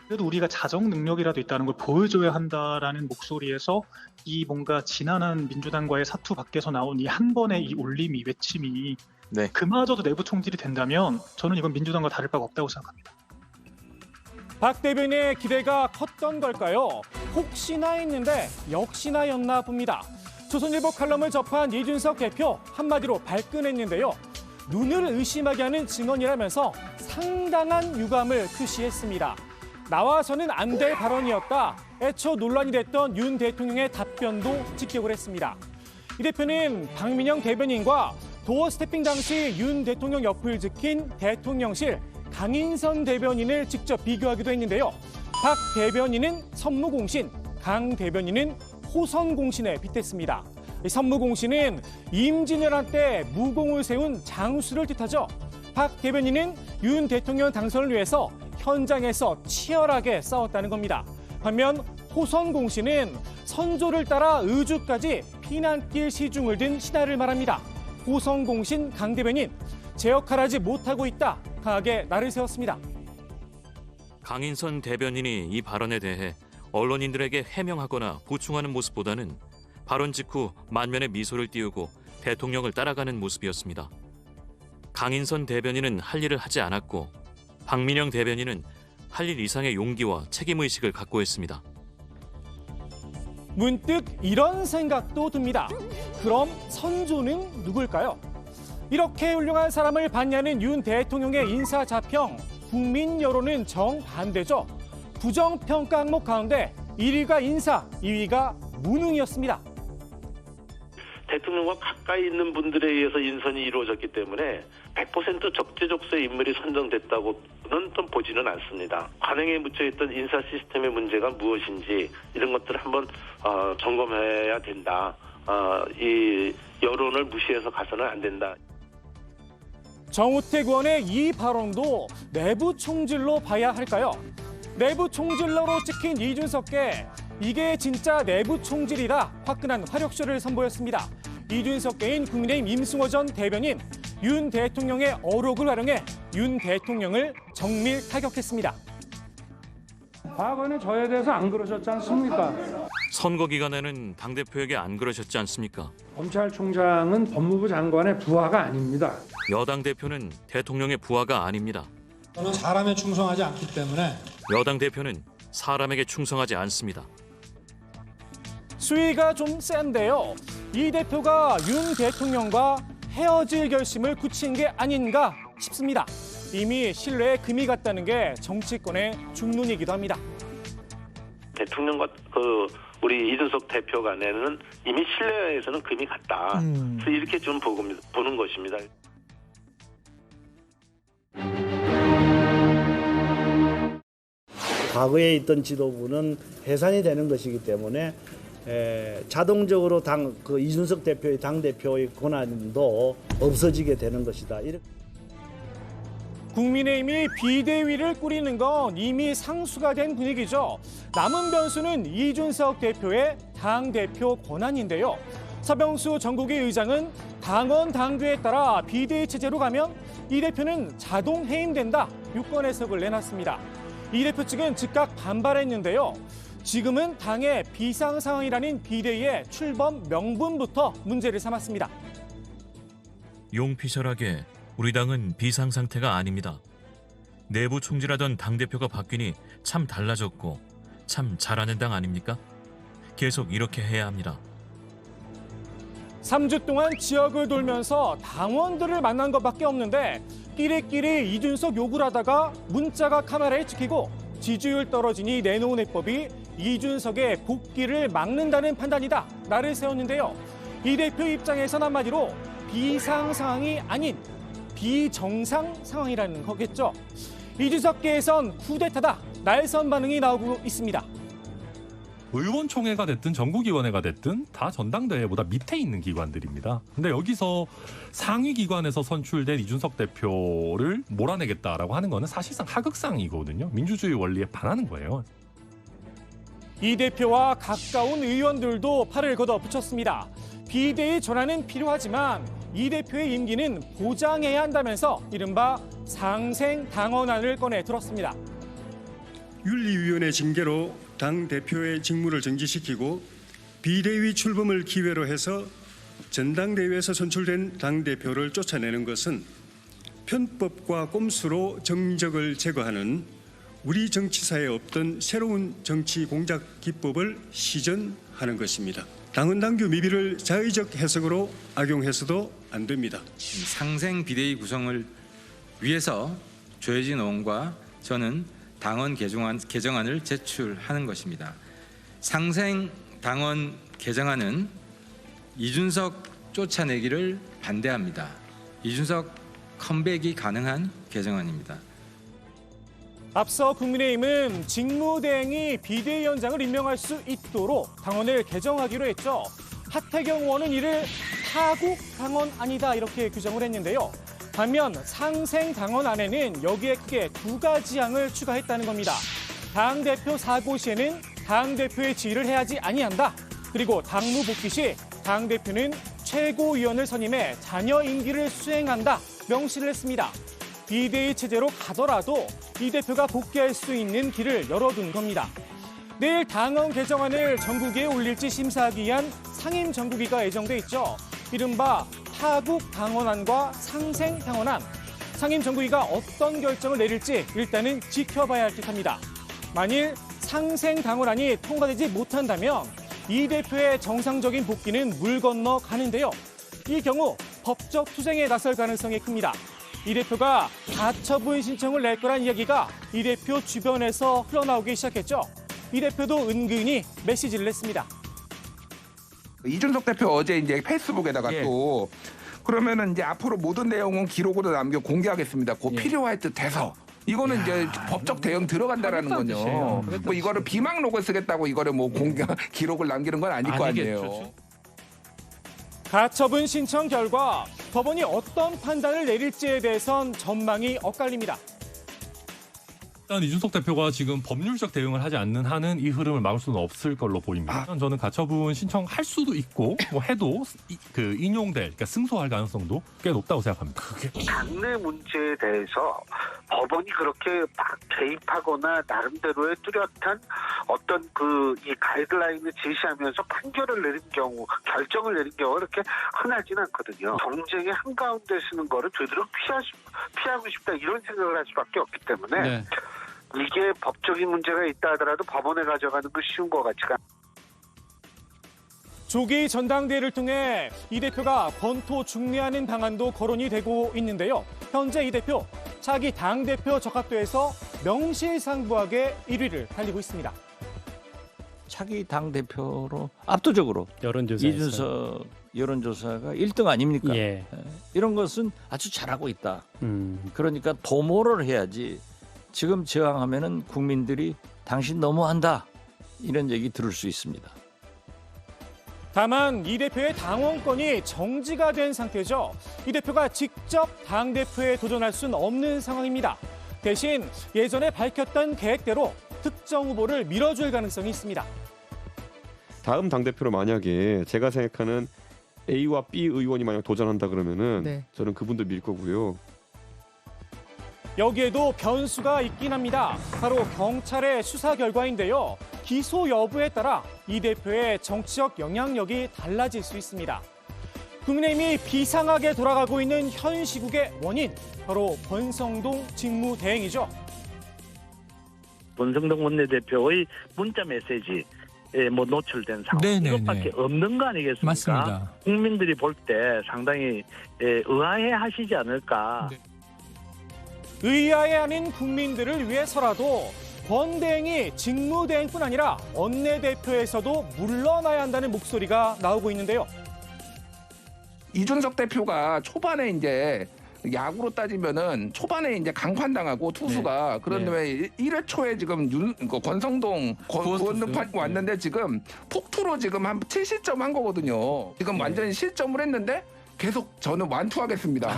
Speaker 23: 그래도 우리가 자정 능력이라도 있다는 걸 보여줘야 한다라는 목소리에서 이 뭔가 지난한 민주당과의 사투 밖에서 나온 이 한 번의 이 울림이, 외침이 그마저도 내부 총질이 된다면 저는 이건 민주당과 다를 바가 없다고 생각합니다.
Speaker 20: 박 대변인의 기대가 컸던 걸까요? 혹시나 했는데 역시나였나 봅니다. 조선일보 칼럼을 접한 이준석 대표 한마디로 발끈했는데요. 눈을 의심하게 하는 증언이라면서 상당한 유감을 표시했습니다. 나와서는 안 될 발언이었다. 애초 논란이 됐던 윤 대통령의 답변도 직격을 했습니다. 이 대표는 박민영 대변인과 도어 스태핑 당시 윤 대통령 옆을 지킨 대통령실 강인선 대변인을 직접 비교하기도 했는데요. 박 대변인은 선무공신, 강 대변인은 호선공신에 빗댔습니다. 선무공신은 임진왜란 때 무공을 세운 장수를 뜻하죠. 박 대변인은 윤 대통령 당선을 위해서 현장에서 치열하게 싸웠다는 겁니다. 반면 호선공신은 선조를 따라 의주까지 피난길 시중을 든 신하를 말합니다. 호선공신 강 대변인, 제 역할을 하지 못하고 있다. 강하게 날을 세웠습니다.
Speaker 24: 강인선 대변인이 이 발언에 대해 언론인들에게 해명하거나 보충하는 모습보다는 발언 직후 만면에 미소를 띄우고 대통령을 따라가는 모습이었습니다. 강인선 대변인은 할 일을 하지 않았고 박민영 대변인은 할 일 이상의 용기와 책임의식을 갖고 했습니다.
Speaker 20: 문득 이런 생각도 듭니다. 그럼 선조는 누굴까요? 이렇게 훌륭한 사람을 봤냐는 윤 대통령의 인사자평, 국민 여론은 정반대죠. 부정평가 항목 가운데 1위가 인사, 2위가 무능이었습니다.
Speaker 25: 대통령과 가까이 있는 분들에 의해서 인선이 이루어졌기 때문에 100% 적재적소의 인물이 선정됐다고는 좀 보지는 않습니다. 관행에 묻혀있던 인사 시스템의 문제가 무엇인지 이런 것들을 한번 점검해야 된다. 이 여론을 무시해서 가서는 안 된다.
Speaker 20: 정우택 의원의 이 발언도 내부 총질로 봐야 할까요? 내부 총질러로 찍힌 이준석계, 이게 진짜 내부 총질이다. 화끈한 화력쇼를 선보였습니다. 이준석계인 국민의힘 임승호 전 대변인, 윤 대통령의 어록을 활용해 윤 대통령을 정밀 타격했습니다.
Speaker 6: 과거에는 저에 대해서 안 그러셨지 않습니까?
Speaker 24: 선거 기간에는 당대표에게 안 그러셨지 않습니까?
Speaker 6: 검찰총장은 법무부 장관의 부하가 아닙니다.
Speaker 24: 여당 대표는 대통령의 부하가 아닙니다.
Speaker 6: 저는 사람에 충성하지 않기 때문에
Speaker 24: 여당 대표는 사람에게 충성하지 않습니다.
Speaker 20: 수위가 좀 센데요. 이 대표가 윤 대통령과 헤어질 결심을 굳힌 게 아닌가 싶습니다. 이미 신뢰에 금이 갔다는 게 정치권의 중론이기도 합니다.
Speaker 25: 대통령과 우리 이준석 대표 간에는 이미 신뢰에서는 금이 갔다. 그래서 이렇게 좀 보는 것입니다.
Speaker 8: 과거에 있던 지도부는 해산이 되는 것이기 때문에 자동적으로 이준석 대표의 당대표의 권한도 없어지게 되는 것이다.
Speaker 20: 국민의힘이 비대위를 꾸리는 건 이미 상수가 된 분위기죠. 남은 변수는 이준석 대표의 당대표 권한인데요. 서병수 전국위 의장은 당원 당규에 따라 비대위 체제로 가면 이 대표는 자동 해임된다. 유권 해석을 내놨습니다. 이 대표 측은 즉각 반발했는데요. 지금은 당의 비상 상황이라는 비대위의 출범 명분부터 문제를 삼았습니다.
Speaker 24: 용피셜하게 우리 당은 비상 상태가 아닙니다. 내부 총질하던 당대표가 바뀌니 참 달라졌고 참 잘하는 당 아닙니까? 계속 이렇게 해야 합니다.
Speaker 20: 3주 동안 지역을 돌면서 당원들을 만난 것밖에 없는데 끼리끼리 이준석 욕을 하다가 문자가 카메라에 찍히고 지지율 떨어지니 내놓은 해법이 이준석의 복귀를 막는다는 판단이다. 날을 세웠는데요. 이 대표 입장에선 한마디로 비상 상황이 아닌 비정상 상황이라는 거겠죠. 이준석계에선 쿠데타다. 날선 반응이 나오고 있습니다.
Speaker 9: 의원총회가 됐든 전국위원회가 됐든 다 전당대회보다 밑에 있는 기관들입니다. 근데 여기서 상위 기관에서 선출된 이준석 대표를 몰아내겠다라고 하는 거는 사실상 하극상이거든요. 민주주의 원리에 반하는 거예요.
Speaker 20: 이 대표와 가까운 의원들도 팔을 걷어붙였습니다. 비대위 전환은 필요하지만 이 대표의 임기는 보장해야 한다면서 이른바 상생당원안을 꺼내 들었습니다.
Speaker 10: 윤리위원회 징계로 당대표의 직무를 정지시키고 비대위 출범을 기회로 해서 전당대회에서 선출된 당대표를 쫓아내는 것은 편법과 꼼수로 정적을 제거하는 우리 정치사에 없던 새로운 정치 공작 기법을 시전하는 것입니다. 당헌 당규 미비를 자의적 해석으로 악용해서도 안 됩니다.
Speaker 11: 상생 비대위 구성을 위해서 조혜진 의원과 저는 당헌 개정안을 제출하는 것입니다. 상생 당헌 개정안은 이준석 쫓아내기를 반대합니다. 이준석 컴백이 가능한 개정안입니다.
Speaker 20: 앞서 국민의힘은 직무대행이 비대위원장을 임명할 수 있도록 당원을 개정하기로 했죠. 하태경 의원은 이를 타국 당원안이다 이렇게 규정을 했는데요. 반면 상생 당원안에는 여기에 크게 두 가지 항을 추가했다는 겁니다. 당대표 사고 시에는 당대표의 지휘를 해야지 아니한다. 그리고 당무 복귀 시 당대표는 최고위원을 선임해 잔여 임기를 수행한다. 명시를 했습니다. 비대위 체제로 가더라도 이 대표가 복귀할 수 있는 길을 열어둔 겁니다. 내일 당헌 개정안을 전국위에 올릴지 심사하기 위한 상임 전국위가 예정돼 있죠. 이른바 타국 당원안과 상생 당원안. 상임 전국위가 어떤 결정을 내릴지 일단은 지켜봐야 할 듯합니다. 만일 상생 당원안이 통과되지 못한다면 이 대표의 정상적인 복귀는 물 건너 가는데요. 이 경우 법적 투쟁에 나설 가능성이 큽니다. 이 대표가 가처분 신청을 낼 거란 이야기가 이 대표 주변에서 흘러나오기 시작했죠. 이 대표도 은근히 메시지를 냈습니다.
Speaker 12: 이준석 대표 어제 이제 페이스북에다가 또 그러면은 이제 앞으로 모든 내용은 기록으로 남겨 공개하겠습니다. 곧 필요할 듯 해서. 이거는 이제 법적 대응 들어간다라는 거죠. 뭐 이거를 비망록을 쓰겠다고 이거를 뭐 공개 기록을 남기는 건 아닐 거 아니에요.
Speaker 20: 가처분 신청 결과 법원이 어떤 판단을 내릴지에 대해선 전망이 엇갈립니다.
Speaker 9: 일단 이준석 대표가 지금 법률적 대응을 하지 않는 한은 이 흐름을 막을 수는 없을 걸로 보입니다. 저는 가처분 신청할 수도 있고 뭐 해도 인용될, 승소할 가능성도 꽤 높다고 생각합니다.
Speaker 26: 당내 문제에 대해서 법원이 그렇게 막 개입하거나 나름대로의 뚜렷한 어떤 이 가이드라인을 제시하면서 판결을 내린 경우, 결정을 내린 경우가 그렇게 흔하지는 않거든요. 정쟁의 한가운데 쓰는 거를 되도록 피하고 싶다 이런 생각을 할 수밖에 없기 때문에 이게 법적인 문제가 있다 하더라도 법원에 가져가는 거 쉬운 것 같지가 않습니다.
Speaker 20: 조기 전당대회를 통해 이 대표가 권토 중례하는 방안도 거론이 되고 있는데요. 현재 이 대표 차기 당대표 적합도에서 명실상부하게 1위를 달리고 있습니다.
Speaker 1: 차기 당대표로 압도적으로 이준석 여론조사가 1등 아닙니까?
Speaker 13: 예.
Speaker 1: 이런 것은 아주 잘하고 있다. 그러니까 도모를 해야지 지금 저항하면은 국민들이 당신 너무한다 이런 얘기 들을 수 있습니다.
Speaker 20: 다만 이 대표의 당원권이 정지가 된 상태죠. 이 대표가 직접 당대표에 도전할 수는 없는 상황입니다. 대신 예전에 밝혔던 계획대로 특정 후보를 밀어줄 가능성이 있습니다.
Speaker 3: 다음 당대표로 만약에 제가 생각하는 A와 B 의원이 만약 도전한다 그러면은 저는 그분들 밀 거고요.
Speaker 20: 여기에도 변수가 있긴 합니다. 바로 경찰의 수사 결과인데요. 기소 여부에 따라 이 대표의 정치적 영향력이 달라질 수 있습니다. 국민의힘이 비상하게 돌아가고 있는 현 시국의 원인, 바로 권성동 직무대행이죠.
Speaker 14: 권성동 원내대표의 문자 메시지 노출된 상황
Speaker 13: 네네네.
Speaker 14: 이것밖에 없는 거 아니겠습니까?
Speaker 13: 맞습니다.
Speaker 14: 국민들이 볼 때 상당히 의아해하시지 않을까.
Speaker 20: 의아해하는 국민들을 위해서라도 권 대행이 직무대행뿐 아니라 원내대표에서도 물러나야 한다는 목소리가 나오고 있는데요.
Speaker 12: 이준석 대표가 초반에 이제 야구로 따지면은 초반에 이제 강판당하고 투수가 그런데 왜 1회 초에 지금 권성동 구원등 왔는데 지금 폭투로 지금 한 7실점 한 거거든요. 지금 완전히 실점을 했는데 계속 저는 완투하겠습니다.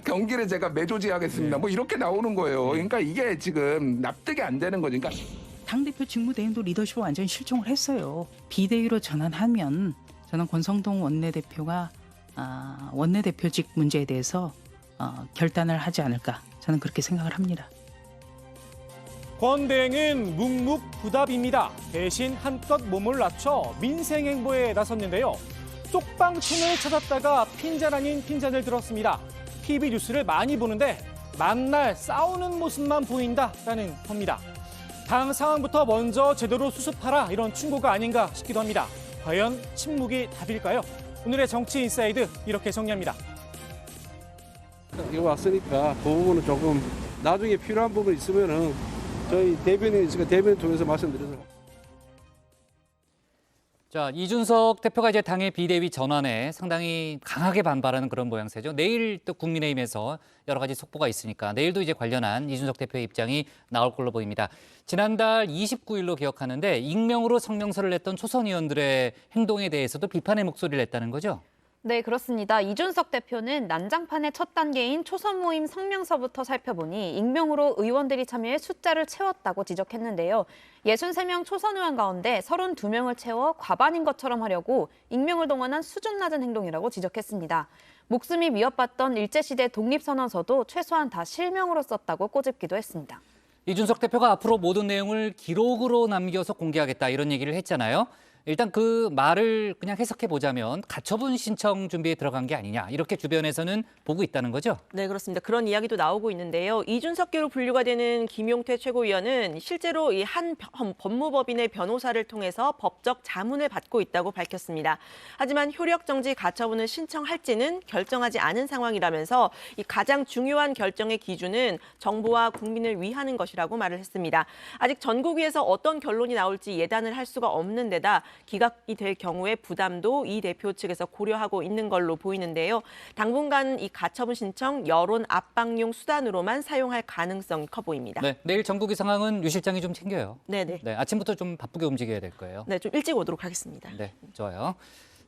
Speaker 12: 경기를 제가 매조지하겠습니다. 뭐 이렇게 나오는 거예요. 그러니까 이게 지금 납득이 안 되는 거죠. 그러니까
Speaker 15: 당대표 직무대행도 리더십을 완전히 실종을 했어요. 비대위로 전환하면 저는 권성동 원내대표가 원내대표직 문제에 대해서 결단을 하지 않을까 저는 그렇게 생각을 합니다.
Speaker 20: 권 대행은 묵묵부답입니다. 대신 한껏 몸을 낮춰 민생 행보에 나섰는데요. 쪽방촌을 찾았다가 핀잔 아닌 핀잔을 들었습니다. TV 뉴스를 많이 보는데 만날 싸우는 모습만 보인다라는 겁니다. 당 상황부터 먼저 제대로 수습하라 이런 충고가 아닌가 싶기도 합니다. 과연 침묵이 답일까요? 오늘의 정치 인사이드 이렇게 정리합니다.
Speaker 16: 여기 왔으니까 그 부분은 조금 나중에 필요한 부분 있으면은 저희 대변인이 있으니까 대변인 통해서 말씀드려서.
Speaker 2: 자, 이준석 대표가 이제 당의 비대위 전환에 상당히 강하게 반발하는 그런 모양새죠. 내일 또 국민의힘에서 여러 가지 속보가 있으니까 내일도 이제 관련한 이준석 대표의 입장이 나올 걸로 보입니다. 지난달 29일로 기억하는데 익명으로 성명서를 냈던 초선 의원들의 행동에 대해서도 비판의 목소리를 냈다는 거죠?
Speaker 21: 네, 그렇습니다. 이준석 대표는 난장판의 첫 단계인 초선 모임 성명서부터 살펴보니 익명으로 의원들이 참여해 숫자를 채웠다고 지적했는데요. 63명 초선 의원 가운데 32명을 채워 과반인 것처럼 하려고 익명을 동원한 수준 낮은 행동이라고 지적했습니다. 목숨이 위협받던 일제시대 독립선언서도 최소한 다 실명으로 썼다고 꼬집기도 했습니다.
Speaker 2: 이준석 대표가 앞으로 모든 내용을 기록으로 남겨서 공개하겠다 이런 얘기를 했잖아요. 일단 그 말을 그냥 해석해 보자면 가처분 신청 준비에 들어간 게 아니냐 이렇게 주변에서는 보고 있다는 거죠?
Speaker 22: 네, 그렇습니다. 그런 이야기도 나오고 있는데요. 이준석계로 분류가 되는 김용태 최고위원은 실제로 이 한 법무법인의 변호사를 통해서 법적 자문을 받고 있다고 밝혔습니다. 하지만 효력정지 가처분을 신청할지는 결정하지 않은 상황이라면서 이 가장 중요한 결정의 기준은 정부와 국민을 위하는 것이라고 말을 했습니다. 아직 전국위에서 어떤 결론이 나올지 예단을 할 수가 없는 데다 기각이 될 경우에 부담도 이 대표 측에서 고려하고 있는 걸로 보이는데요. 당분간 이 가처분 신청 여론 압박용 수단으로만 사용할 가능성이 커 보입니다.
Speaker 2: 네, 내일 전국의 상황은 유 실장이 좀 챙겨요.
Speaker 22: 네네.
Speaker 2: 네, 아침부터 좀 바쁘게 움직여야 될 거예요.
Speaker 22: 네, 좀 일찍 오도록 하겠습니다.
Speaker 2: 네, 좋아요.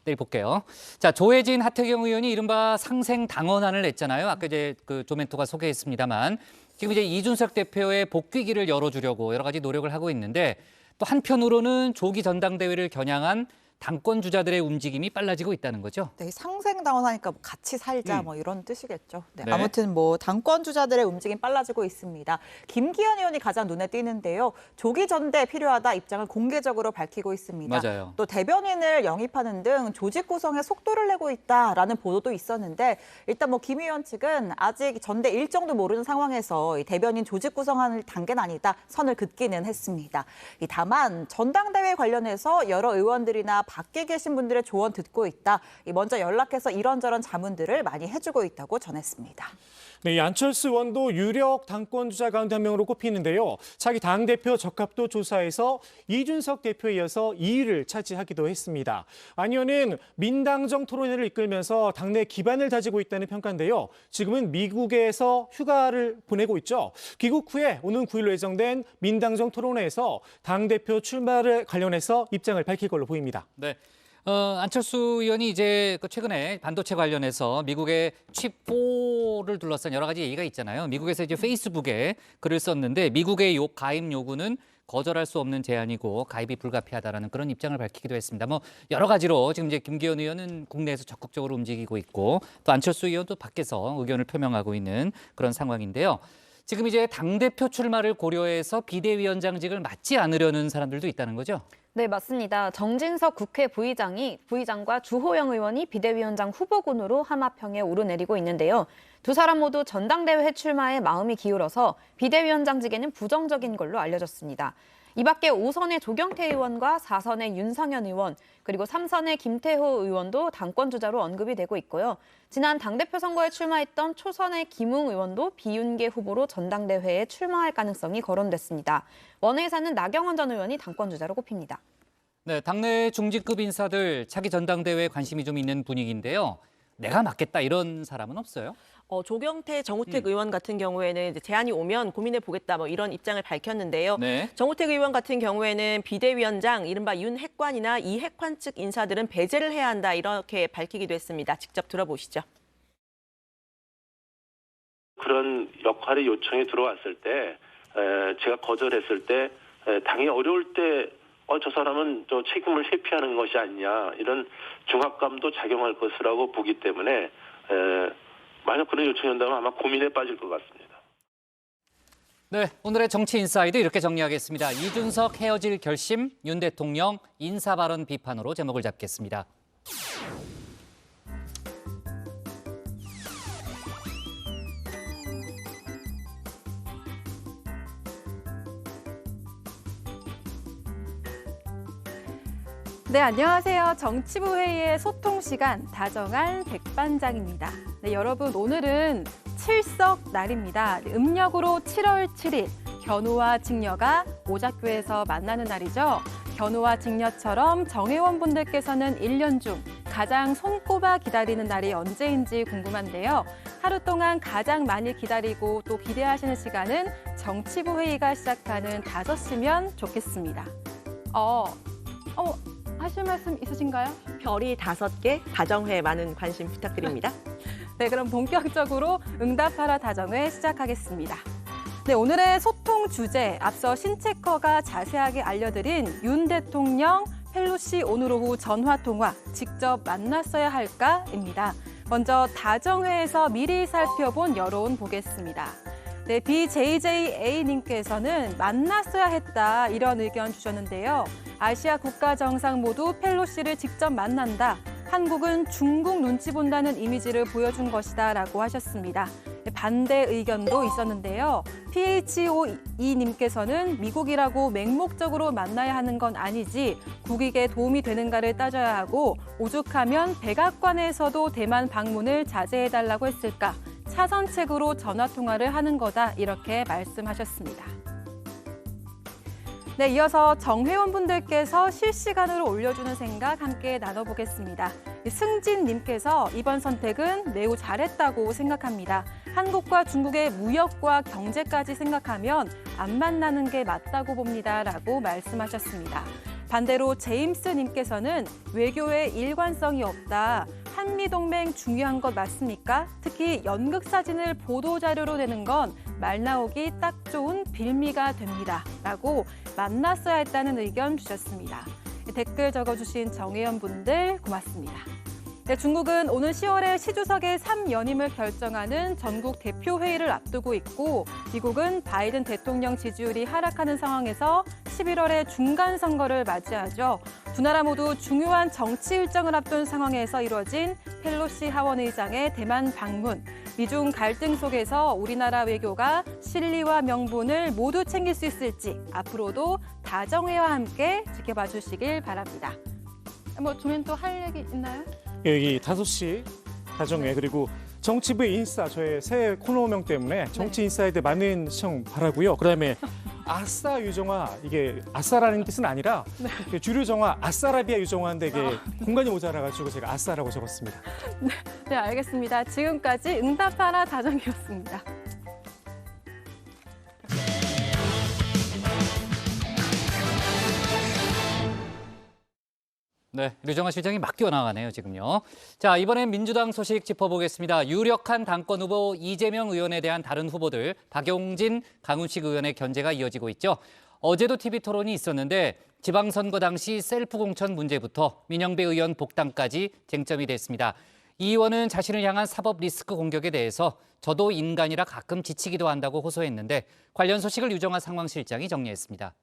Speaker 2: 내일 볼게요. 자, 조혜진, 하태경 의원이 이른바 상생 당원안을 냈잖아요. 아까 이제 그 조멘토가 소개했습니다만 지금 이제 이준석 대표의 복귀기를 열어주려고 여러 가지 노력을 하고 있는데 또 한편으로는 조기 전당대회를 겨냥한 당권 주자들의 움직임이 빨라지고 있다는 거죠.
Speaker 4: 네, 상생당원 하니까 같이 살자 뭐 이런 뜻이겠죠. 네,
Speaker 2: 네.
Speaker 4: 아무튼 뭐 당권 주자들의 움직임 빨라지고 있습니다. 김기현 의원이 가장 눈에 띄는데요. 조기 전대 필요하다 입장을 공개적으로 밝히고 있습니다.
Speaker 2: 맞아요.
Speaker 4: 또 대변인을 영입하는 등 조직 구성에 속도를 내고 있다라는 보도도 있었는데 일단 뭐 김 의원 측은 아직 전대 일정도 모르는 상황에서 이 대변인 조직 구성하는 단계는 아니다 선을 긋기는 했습니다. 다만 전당대회 관련해서 여러 의원들이나 밖에 계신 분들의 조언 듣고 있다. 먼저 연락해서 이런저런 자문들을 많이 해주고 있다고 전했습니다.
Speaker 20: 네, 안철수 의원도 유력 당권 주자 가운데 한 명으로 꼽히는데요. 차기 당대표 적합도 조사에서 이준석 대표에 이어서 2위를 차지하기도 했습니다. 안 의원은 민당정 토론회를 이끌면서 당내 기반을 다지고 있다는 평가인데요. 지금은 미국에서 휴가를 보내고 있죠. 귀국 후에 오는 9일로 예정된 민당정 토론회에서 당대표 출마를 관련해서 입장을 밝힐 걸로 보입니다.
Speaker 2: 네. 안철수 의원이 이제 최근에 반도체 관련해서 미국의 칩4를 둘러싼 여러 가지 얘기가 있잖아요. 미국에서 이제 페이스북에 글을 썼는데 미국의 가입 요구는 거절할 수 없는 제안이고 가입이 불가피하다라는 그런 입장을 밝히기도 했습니다. 뭐 여러 가지로 지금 이제 김기현 의원은 국내에서 적극적으로 움직이고 있고 또 안철수 의원도 밖에서 의견을 표명하고 있는 그런 상황인데요. 지금 이제 당대표 출마를 고려해서 비대위원장직을 맡지 않으려는 사람들도 있다는 거죠?
Speaker 21: 네, 맞습니다. 정진석 국회 부의장과 주호영 의원이 비대위원장 후보군으로 하마평에 오르내리고 있는데요. 두 사람 모두 전당대회 출마에 마음이 기울어서 비대위원장직에는 부정적인 걸로 알려졌습니다. 이 밖에 5선의 조경태 의원과 4선의 윤상현 의원, 그리고 3선의 김태호 의원도 당권 주자로 언급이 되고 있고요. 지난 당대표 선거에 출마했던 초선의 김웅 의원도 비윤계 후보로 전당대회에 출마할 가능성이 거론됐습니다. 원외에서는 나경원 전 의원이 당권 주자로 꼽힙니다.
Speaker 2: 네, 당내 중진급 인사들 차기 전당대회에 관심이 좀 있는 분위기인데요. 내가 맡겠다 이런 사람은 없어요?
Speaker 22: 조경태, 정우택 의원 같은 경우에는 이제 제안이 오면 고민해 보겠다 뭐 이런 입장을 밝혔는데요.
Speaker 2: 네.
Speaker 22: 정우택 의원 같은 경우에는 비대위원장, 이른바 윤핵관이나 이핵관 측 인사들은 배제를 해야 한다 이렇게 밝히기도 했습니다. 직접 들어보시죠.
Speaker 25: 그런 역할의 요청이 들어왔을 때 제가 거절했을 때 당이 어려울 때 저 사람은 저 책임을 회피하는 것이 아니냐 이런 중압감도 작용할 것이라고 보기 때문에 만약 그런 요청이 온다면 아마 고민에 빠질 것 같습니다.
Speaker 2: 네, 오늘의 정치 인사이드 이렇게 정리하겠습니다. 이준석 헤어질 결심, 윤 대통령 인사 발언 비판으로 제목을 잡겠습니다.
Speaker 5: 네, 안녕하세요. 정치부 회의의 소통 시간 다정한 백반장입니다. 네, 여러분 오늘은 칠석 날입니다. 음력으로 7월 7일 견우와 직녀가 오작교에서 만나는 날이죠. 견우와 직녀처럼 정회원 분들께서는 1년 중 가장 손꼽아 기다리는 날이 언제인지 궁금한데요. 하루 동안 가장 많이 기다리고 또 기대하시는 시간은 정치부 회의가 시작하는 5시면 좋겠습니다. 하실 말씀 있으신가요?
Speaker 22: 별이 5개, 다정회 많은 관심 부탁드립니다.
Speaker 5: 네, 그럼 본격적으로 응답하라 다정회 시작하겠습니다. 네, 오늘의 소통 주제, 앞서 신체커가 자세하게 알려드린 윤 대통령 펠로시 오늘 오후 전화통화 직접 만났어야 할까입니다. 먼저 다정회에서 미리 살펴본 여론 보겠습니다. 네, BJJA님께서는 만났어야 했다 이런 의견 주셨는데요. 아시아 국가 정상 모두 펠로시를 직접 만난다. 한국은 중국 눈치 본다는 이미지를 보여준 것이다 라고 하셨습니다. 반대 의견도 있었는데요. PHOE님께서는 미국이라고 맹목적으로 만나야 하는 건 아니지 국익에 도움이 되는가를 따져야 하고 오죽하면 백악관에서도 대만 방문을 자제해달라고 했을까. 차선책으로 전화통화를 하는 거다 이렇게 말씀하셨습니다. 네, 이어서 정회원분들께서 실시간으로 올려주는 생각 함께 나눠보겠습니다. 승진님께서 이번 선택은 매우 잘했다고 생각합니다. 한국과 중국의 무역과 경제까지 생각하면 안 만나는 게 맞다고 봅니다. 라고 말씀하셨습니다. 반대로 제임스님께서는 외교에 일관성이 없다. 한미동맹 중요한 것 맞습니까? 특히 연극사진을 보도자료로 내는 건 말 나오기 딱 좋은 빌미가 됩니다. 라고 만났어야 했다는 의견 주셨습니다. 댓글 적어주신 정회원분들 고맙습니다. 네, 중국은 오는 10월에 시 주석의 3연임을 결정하는 전국 대표회의를 앞두고 있고 미국은 바이든 대통령 지지율이 하락하는 상황에서 11월에 중간선거를 맞이하죠. 두 나라 모두 중요한 정치 일정을 앞둔 상황에서 이루어진 펠로시 하원의장의 대만 방문. 미중 갈등 속에서 우리나라 외교가 실리와 명분을 모두 챙길 수 있을지 앞으로도 다정회와 함께 지켜봐 주시길 바랍니다. 뭐 조민 또 할 얘기 있나요?
Speaker 20: 여기 5시 다정회 그리고 정치부의 인싸 저의 새 코너명 때문에 정치 인사이드 많은 시청 바라고요. 그다음에 아싸 유정화 이게 아싸라는 뜻은 아니라 주류 정화 아싸라비아 유정화인데 이게 공간이 모자라가지고 제가 아싸라고 적었습니다.
Speaker 5: 네, 알겠습니다. 지금까지 응답하라 다정이었습니다.
Speaker 2: 네, 류정화 실장이 막 뛰어나가네요, 지금요. 자, 이번엔 민주당 소식 짚어보겠습니다. 유력한 당권 후보 이재명 의원에 대한 다른 후보들, 박용진, 강훈식 의원의 견제가 이어지고 있죠. 어제도 TV 토론이 있었는데 지방선거 당시 셀프 공천 문제부터 민영배 의원 복당까지 쟁점이 됐습니다. 이 의원은 자신을 향한 사법 리스크 공격에 대해서 저도 인간이라 가끔 지치기도 한다고 호소했는데 관련 소식을 류정화 상황실장이 정리했습니다.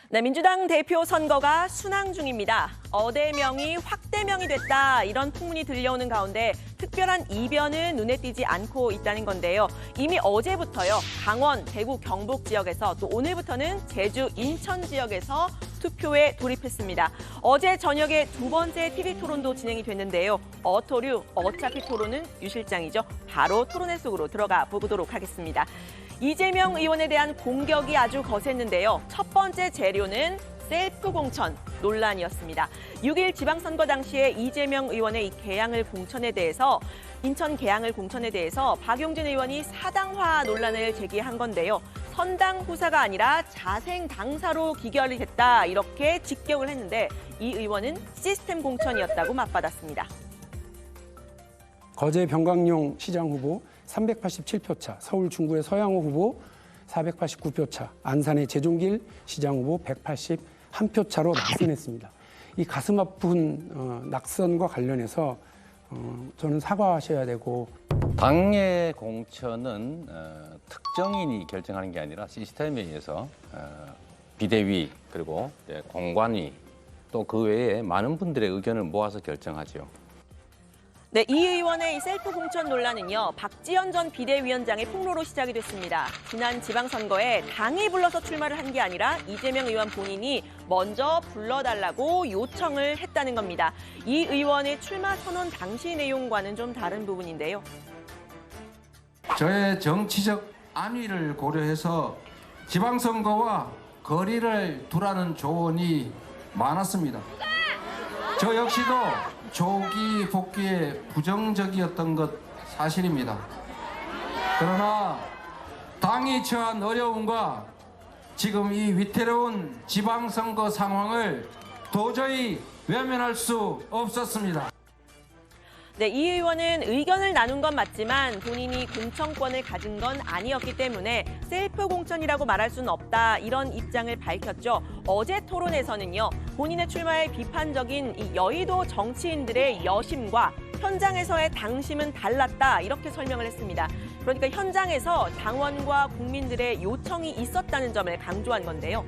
Speaker 22: 네, 민주당 대표 선거가 순항 중입니다. 어대명이 확대명이 됐다 이런 풍문이 들려오는 가운데 특별한 이변은 눈에 띄지 않고 있다는 건데요. 이미 어제부터요. 강원, 대구, 경북 지역에서 또 오늘부터는 제주, 인천 지역에서 투표에 돌입했습니다. 어제 저녁에 두 번째 TV 토론도 진행이 됐는데요. 어토류, 어차피 토론은 유 실장이죠. 바로 토론회 속으로 들어가 보도록 하겠습니다. 이재명 의원에 대한 공격이 아주 거셌는데요. 첫 번째 재료는 셀프 공천 논란이었습니다. 6일 지방선거 당시에 이재명 의원의 이 개항을 공천에 대해서 인천 개항을 공천에 대해서 박용진 의원이 사당화 논란을 제기한 건데요. 선당 후사가 아니라 자생 당사로 기결이 됐다 이렇게 직격을 했는데 이 의원은 시스템 공천이었다고 맞받았습니다.
Speaker 7: 거제 병강용 시장 후보 387표 차, 서울 중구의 서양호 후보 489표 차, 안산의 재종길 시장 후보 181표 차로 낙선했습니다. 이 가슴 아픈 낙선과 관련해서 저는 사과하셔야 되고
Speaker 13: 당의 공천은 특정인이 결정하는 게 아니라 시스템에 의해서 비대위 그리고 공관위 또 그 외에 많은 분들의 의견을 모아서 결정하죠.
Speaker 22: 네, 이 의원의 이 셀프 공천 논란은요. 박지원 전 비대위원장의 폭로로 시작이 됐습니다. 지난 지방선거에 당이 불러서 출마를 한 게 아니라 이재명 의원 본인이 먼저 불러달라고 요청을 했다는 겁니다. 이 의원의 출마 선언 당시 내용과는 좀 다른 부분인데요.
Speaker 17: 저의 정치적 안위를 고려해서 지방선거와 거리를 두라는 조언이 많았습니다. 저 역시도 조기 복귀에 부정적이었던 것 사실입니다. 그러나 당이 처한 어려움과 지금 이 위태로운 지방선거 상황을 도저히 외면할 수 없었습니다.
Speaker 22: 네, 이 의원은 의견을 나눈 건 맞지만 본인이 공천권을 가진 건 아니었기 때문에 셀프 공천이라고 말할 수는 없다 이런 입장을 밝혔죠. 어제 토론에서는요. 본인의 출마에 비판적인 이 여의도 정치인들의 여심과 현장에서의 당심은 달랐다 이렇게 설명을 했습니다. 그러니까 현장에서 당원과 국민들의 요청이 있었다는 점을 강조한 건데요.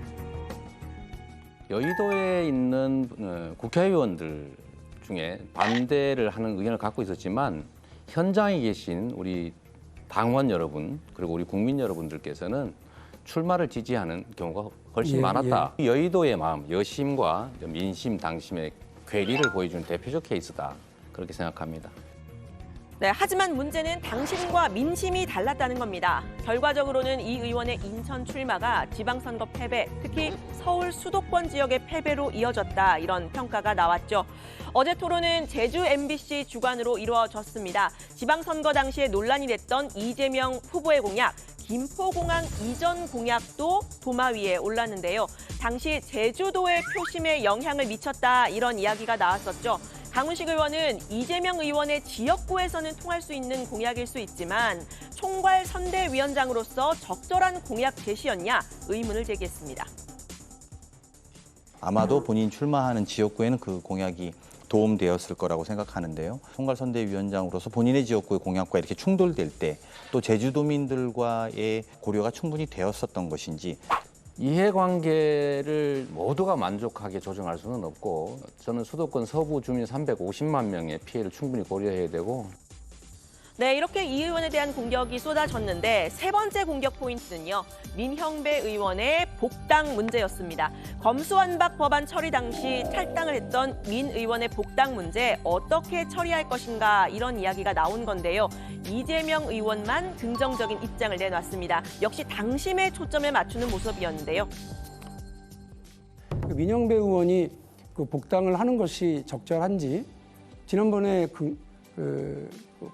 Speaker 13: 여의도에 있는 국회의원들 중에 반대를 하는 의견을 갖고 있었지만 현장에 계신 우리 당원 여러분 그리고 우리 국민 여러분들께서는 출마를 지지하는 경우가 훨씬 많았다. 여의도의 마음, 여심과 민심, 당심의 괴리를 보여주는 대표적 케이스다. 그렇게 생각합니다.
Speaker 22: 네, 하지만 문제는 당심과 민심이 달랐다는 겁니다. 결과적으로는 이 의원의 인천 출마가 지방선거 패배, 특히 서울 수도권 지역의 패배로 이어졌다 이런 평가가 나왔죠. 어제 토론은 제주 MBC 주관으로 이루어졌습니다. 지방선거 당시에 논란이 됐던 이재명 후보의 공약, 김포공항 이전 공약도 도마 위에 올랐는데요. 당시 제주도의 표심에 영향을 미쳤다 이런 이야기가 나왔었죠. 강훈식 의원은 이재명 의원의 지역구에서는 통할 수 있는 공약일 수 있지만 총괄 선대위원장으로서 적절한 공약 제시였냐 의문을 제기했습니다.
Speaker 18: 아마도 본인 출마하는 지역구에는 그 공약이 도움되었을 거라고 생각하는데요. 총괄 선대위원장으로서 본인의 지역구의 공약과 이렇게 충돌될 때 또 제주도민들과의 고려가 충분히 되었었던 것인지
Speaker 13: 이해관계를 모두가 만족하게 조정할 수는 없고 저는 수도권 서부 주민 350만 명의 피해를 충분히 고려해야 되고
Speaker 22: 네, 이렇게 이 의원에 대한 공격이 쏟아졌는데 세 번째 공격 포인트는요. 민형배 의원의 복당 문제였습니다. 검수완박 법안 처리 당시 탈당을 했던 민 의원의 복당 문제 어떻게 처리할 것인가 이런 이야기가 나온 건데요. 이재명 의원만 긍정적인 입장을 내놨습니다. 역시 당심의 초점에 맞추는 모습이었는데요.
Speaker 7: 민형배 의원이 그 복당을 하는 것이 적절한지 지난번에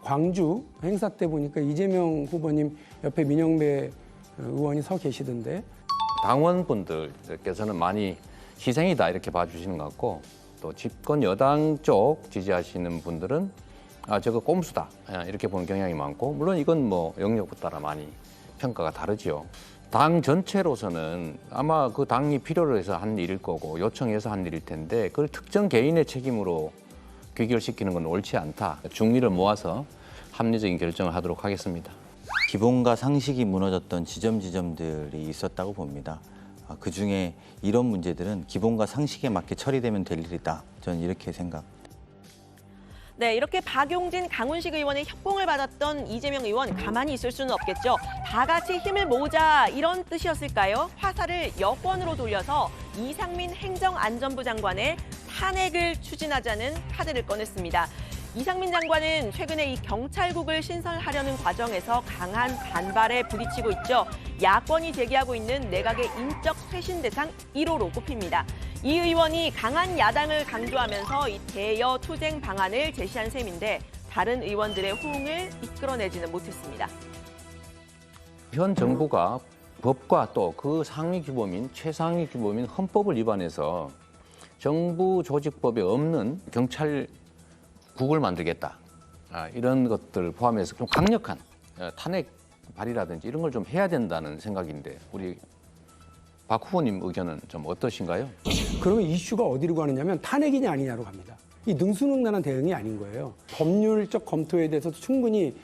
Speaker 7: 광주 행사 때 보니까 이재명 후보님 옆에 민형배 의원이 서 계시던데
Speaker 13: 당원분들께서는 많이 희생이다 이렇게 봐주시는 것 같고 또 집권 여당 쪽 지지하시는 분들은 저거 꼼수다 이렇게 보는 경향이 많고 물론 이건 뭐 영역에 따라 많이 평가가 다르지요. 당 전체로서는 아마 그 당이 필요로 해서 한 일일 거고 요청해서 한 일일 텐데 그걸 특정 개인의 책임으로 귀결시키는 건 옳지 않다. 중리를 모아서 합리적인 결정을 하도록 하겠습니다.
Speaker 18: 기본과 상식이 무너졌던 지점들이 있었다고 봅니다. 그중에 이런 문제들은 기본과 상식에 맞게 처리되면 될 일이다. 저는 이렇게 생각합니다.
Speaker 22: 네, 이렇게 박용진, 강훈식 의원의 협공을 받았던 이재명 의원 가만히 있을 수는 없겠죠. 다 같이 힘을 모으자 이런 뜻이었을까요? 화살을 여권으로 돌려서 이상민 행정안전부 장관의 탄핵을 추진하자는 카드를 꺼냈습니다. 이상민 장관은 최근에 이 경찰국을 신설하려는 과정에서 강한 반발에 부딪히고 있죠. 야권이 제기하고 있는 내각의 인적 쇄신 대상 1호로 꼽힙니다. 이 의원이 강한 야당을 강조하면서 이 대여 투쟁 방안을 제시한 셈인데 다른 의원들의 호응을 이끌어내지는 못했습니다.
Speaker 13: 현 정부가 법과 또 그 상위 규범인 최상위 규범인 헌법을 위반해서 정부 조직법에 없는 경찰국을 만들겠다. 이런 것들 포함해서 좀 강력한 탄핵 발의라든지 이런 걸 좀 해야 된다는 생각인데 우리 박 후보님 의견은 좀 어떠신가요?
Speaker 7: 그러면 이슈가 어디로 가느냐면 탄핵이냐 아니냐로 갑니다. 이 능수능란한 대응이 아닌 거예요. 법률적 검토에 대해서도 충분히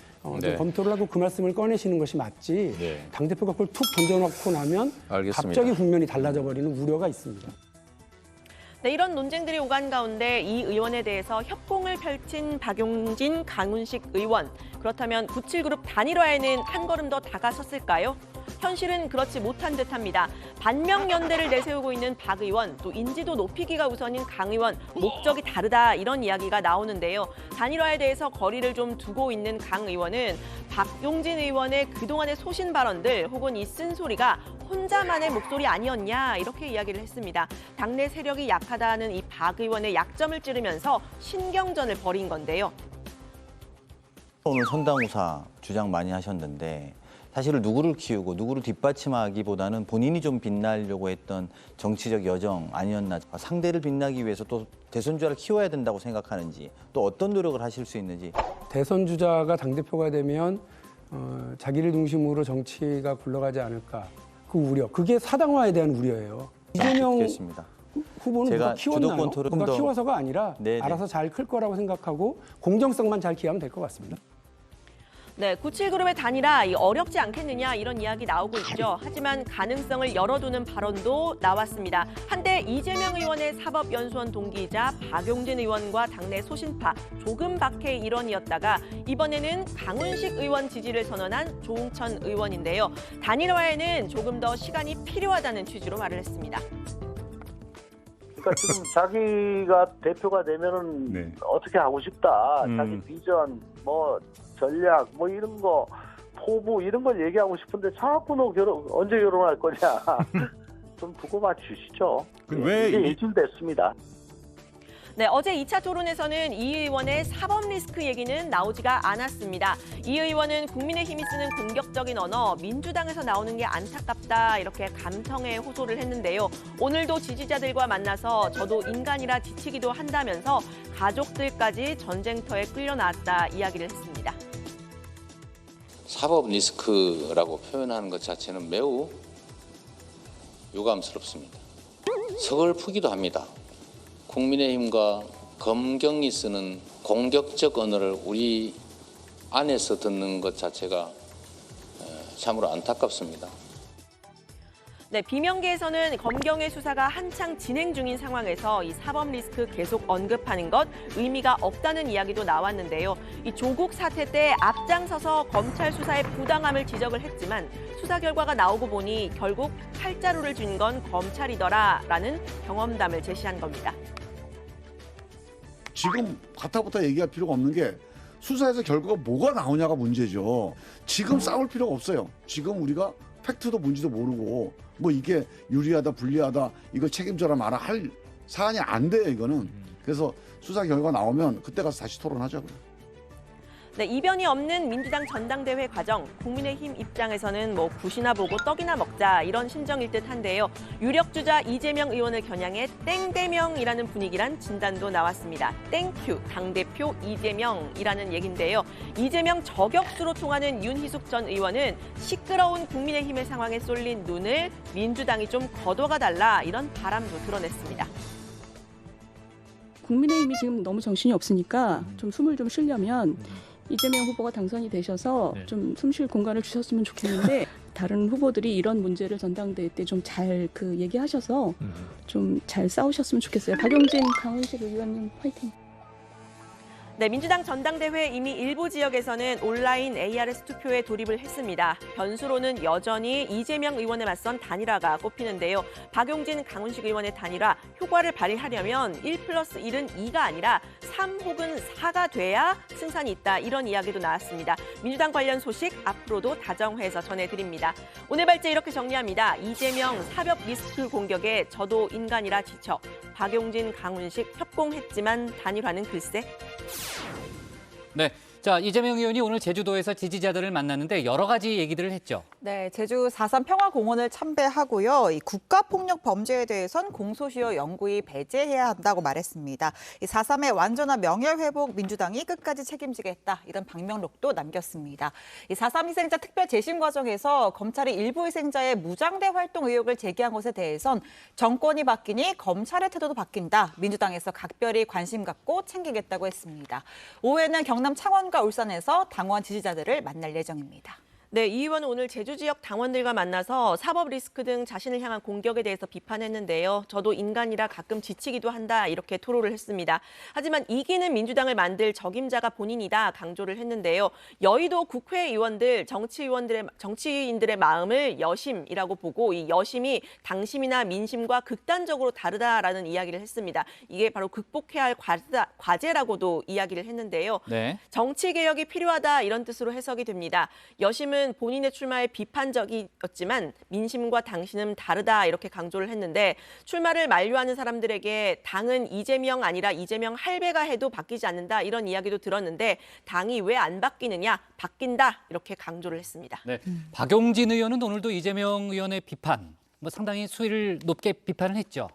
Speaker 13: 네.
Speaker 7: 검토를 하고 그 말씀을 꺼내시는 것이 맞지
Speaker 13: 네.
Speaker 7: 당대표가 그걸 툭 던져놓고 나면
Speaker 13: 알겠습니다.
Speaker 7: 갑자기 국면이 달라져 버리는 우려가 있습니다.
Speaker 22: 네, 이런 논쟁들이 오간 가운데 이 의원에 대해서 협공을 펼친 박용진, 강훈식 의원. 그렇다면 97그룹 단일화에는 한 걸음 더 다가섰을까요? 현실은 그렇지 못한 듯합니다. 반명연대를 내세우고 있는 박 의원, 또 인지도 높이기가 우선인 강 의원, 목적이 다르다 이런 이야기가 나오는데요. 단일화에 대해서 거리를 좀 두고 있는 강 의원은 박용진 의원의 그동안의 소신 발언들 혹은 이 쓴소리가 혼자만의 목소리 아니었냐 이렇게 이야기를 했습니다. 당내 세력이 약하다는 이 박 의원의 약점을 찌르면서 신경전을 벌인 건데요.
Speaker 18: 오늘 선당우사 주장 많이 하셨는데 사실은 누구를 키우고 누구를 뒷받침하기보다는 본인이 좀 빛나려고 했던 정치적 여정 아니었나. 상대를 빛나기 위해서 또 대선 주자를 키워야 된다고 생각하는지 또 어떤 노력을 하실 수 있는지.
Speaker 7: 대선 주자가 당대표가 되면 자기를 중심으로 정치가 굴러가지 않을까. 그 우려, 그게 사당화에 대한 우려예요. 이재명
Speaker 18: 알겠습니다.
Speaker 7: 후보는 누가 키웠나요? 누가 키워서가 아니라
Speaker 18: 네네.
Speaker 7: 알아서 잘 클 거라고 생각하고 공정성만 잘 기하면 될 것 같습니다.
Speaker 22: 네, 97그룹의 단일화 어렵지 않겠느냐 이런 이야기 나오고 있죠. 하지만 가능성을 열어두는 발언도 나왔습니다. 한때 이재명 의원의 사법연수원 동기이자 박용진 의원과 당내 소신파 조금 박해 일원이었다가 이번에는 강훈식 의원 지지를 선언한 조응천 의원인데요. 단일화에는 조금 더 시간이 필요하다는 취지로 말을 했습니다.
Speaker 14: 그러니까 지금 자기가 대표가 되면은
Speaker 9: 네.
Speaker 14: 어떻게 하고 싶다, 자기 비전, 뭐 전략, 뭐 이런 거 포부 이런 걸 얘기하고 싶은데 자꾸 너 언제 결혼할 거냐 좀 두고 봐주시죠.
Speaker 9: 왜
Speaker 14: 이제 일주일 됐습니다.
Speaker 22: 네, 어제 2차 토론에서는 이 의원의 사법 리스크 얘기는 나오지가 않았습니다. 이 의원은 국민의힘이 쓰는 공격적인 언어, 민주당에서 나오는 게 안타깝다 이렇게 감성에 호소를 했는데요. 오늘도 지지자들과 만나서 저도 인간이라 지치기도 한다면서 가족들까지 전쟁터에 끌려나왔다 이야기를 했습니다.
Speaker 13: 사법 리스크라고 표현하는 것 자체는 매우 유감스럽습니다. 서글프기도 합니다. 국민의힘과 검경이 쓰는 공격적 언어를 우리 안에서 듣는 것 자체가 참으로 안타깝습니다.
Speaker 22: 네, 비명계에서는 검경의 수사가 한창 진행 중인 상황에서 이 사법 리스크 계속 언급하는 것 의미가 없다는 이야기도 나왔는데요. 이 조국 사태 때 앞장서서 검찰 수사의 부당함을 지적을 했지만 수사 결과가 나오고 보니 결국 팔자루를 준 건 검찰이더라라는 경험담을 제시한 겁니다.
Speaker 6: 지금 가타부타 얘기할 필요가 없는 게 수사에서 결과가 뭐가 나오냐가 문제죠. 지금 싸울 필요가 없어요. 지금 우리가 팩트도 뭔지도 모르고 뭐 이게 유리하다 불리하다 이걸 책임져라 마라 할 사안이 안 돼요 이거는. 그래서 수사 결과 나오면 그때 가서 다시 토론하자고요.
Speaker 22: 네, 이변이 없는 민주당 전당대회 과정, 국민의힘 입장에서는 뭐 굿이나 보고 떡이나 먹자 이런 심정일 듯한데요. 유력 주자 이재명 의원을 겨냥해 땡대명이라는 분위기란 진단도 나왔습니다. 땡큐 당대표 이재명이라는 얘긴데요. 이재명 저격수로 통하는 윤희숙 전 의원은 시끄러운 국민의힘의 상황에 쏠린 눈을 민주당이 좀 걷어가 달라 이런 바람도 드러냈습니다.
Speaker 8: 국민의힘이 지금 너무 정신이 없으니까 좀 숨을 좀 쉬려면 이재명 후보가 당선이 되셔서 좀 숨 쉴 공간을 주셨으면 좋겠는데 다른 후보들이 이런 문제를 전당대회 때 좀 잘 얘기하셔서 좀 잘 싸우셨으면 좋겠어요. 박용진, 강훈식 의원님 화이팅.
Speaker 22: 네, 민주당 전당대회 이미 일부 지역에서는 온라인 ARS 투표에 돌입을 했습니다. 변수로는 여전히 이재명 의원에 맞선 단일화가 꼽히는데요. 박용진, 강훈식 의원의 단일화 효과를 발휘하려면 1+1은 2가 아니라 3 혹은 4가 돼야 승산이 있다. 이런 이야기도 나왔습니다. 민주당 관련 소식 앞으로도 다정해서 전해드립니다. 오늘 발제 이렇게 정리합니다. 이재명 사법 리스크 공격에 저도 인간이라 지쳐. 박용진, 강훈식 협공했지만 단일화는 글쎄.
Speaker 2: 네, 자 이재명 의원이 오늘 제주도에서 지지자들을 만났는데 여러 가지 얘기들을 했죠.
Speaker 4: 네, 제주 4.3 평화공원을 참배하고요. 이 국가폭력 범죄에 대해선 공소시효 영구히 배제해야 한다고 말했습니다. 이 4.3의 완전한 명예회복 민주당이 끝까지 책임지겠다. 이런 방명록도 남겼습니다. 이 4.3 희생자 특별 재심 과정에서 검찰이 일부 희생자의 무장대 활동 의혹을 제기한 것에 대해선 정권이 바뀌니 검찰의 태도도 바뀐다. 민주당에서 각별히 관심 갖고 챙기겠다고 했습니다. 오후에는 경남 창원과 울산에서 당원 지지자들을 만날 예정입니다.
Speaker 22: 네, 이 의원은 오늘 제주 지역 당원들과 만나서 사법 리스크 등 자신을 향한 공격에 대해서 비판했는데요. 저도 인간이라 가끔 지치기도 한다 이렇게 토로를 했습니다. 하지만 이기는 민주당을 만들 적임자가 본인이다 강조를 했는데요. 여의도 국회의원들, 정치인들의 마음을 여심이라고 보고 이 여심이 당심이나 민심과 극단적으로 다르다라는 이야기를 했습니다. 이게 바로 극복해야 할 과제라고도 이야기를 했는데요.
Speaker 2: 네.
Speaker 22: 정치 개혁이 필요하다 이런 뜻으로 해석이 됩니다. 여심은 본인의 출마에 비판적이었지만 민심과 당신은 다르다 이렇게 강조를 했는데 출마를 만류하는 사람들에게 당은 이재명 아니라 이재명 할배가 해도 바뀌지 않는다 이런 이야기도 들었는데 당이 왜 안 바뀌느냐 바뀐다 이렇게 강조를 했습니다.
Speaker 2: 네, 박용진 의원은 오늘도 이재명 의원의 비판 상당히 수위를 높게 비판을 했죠.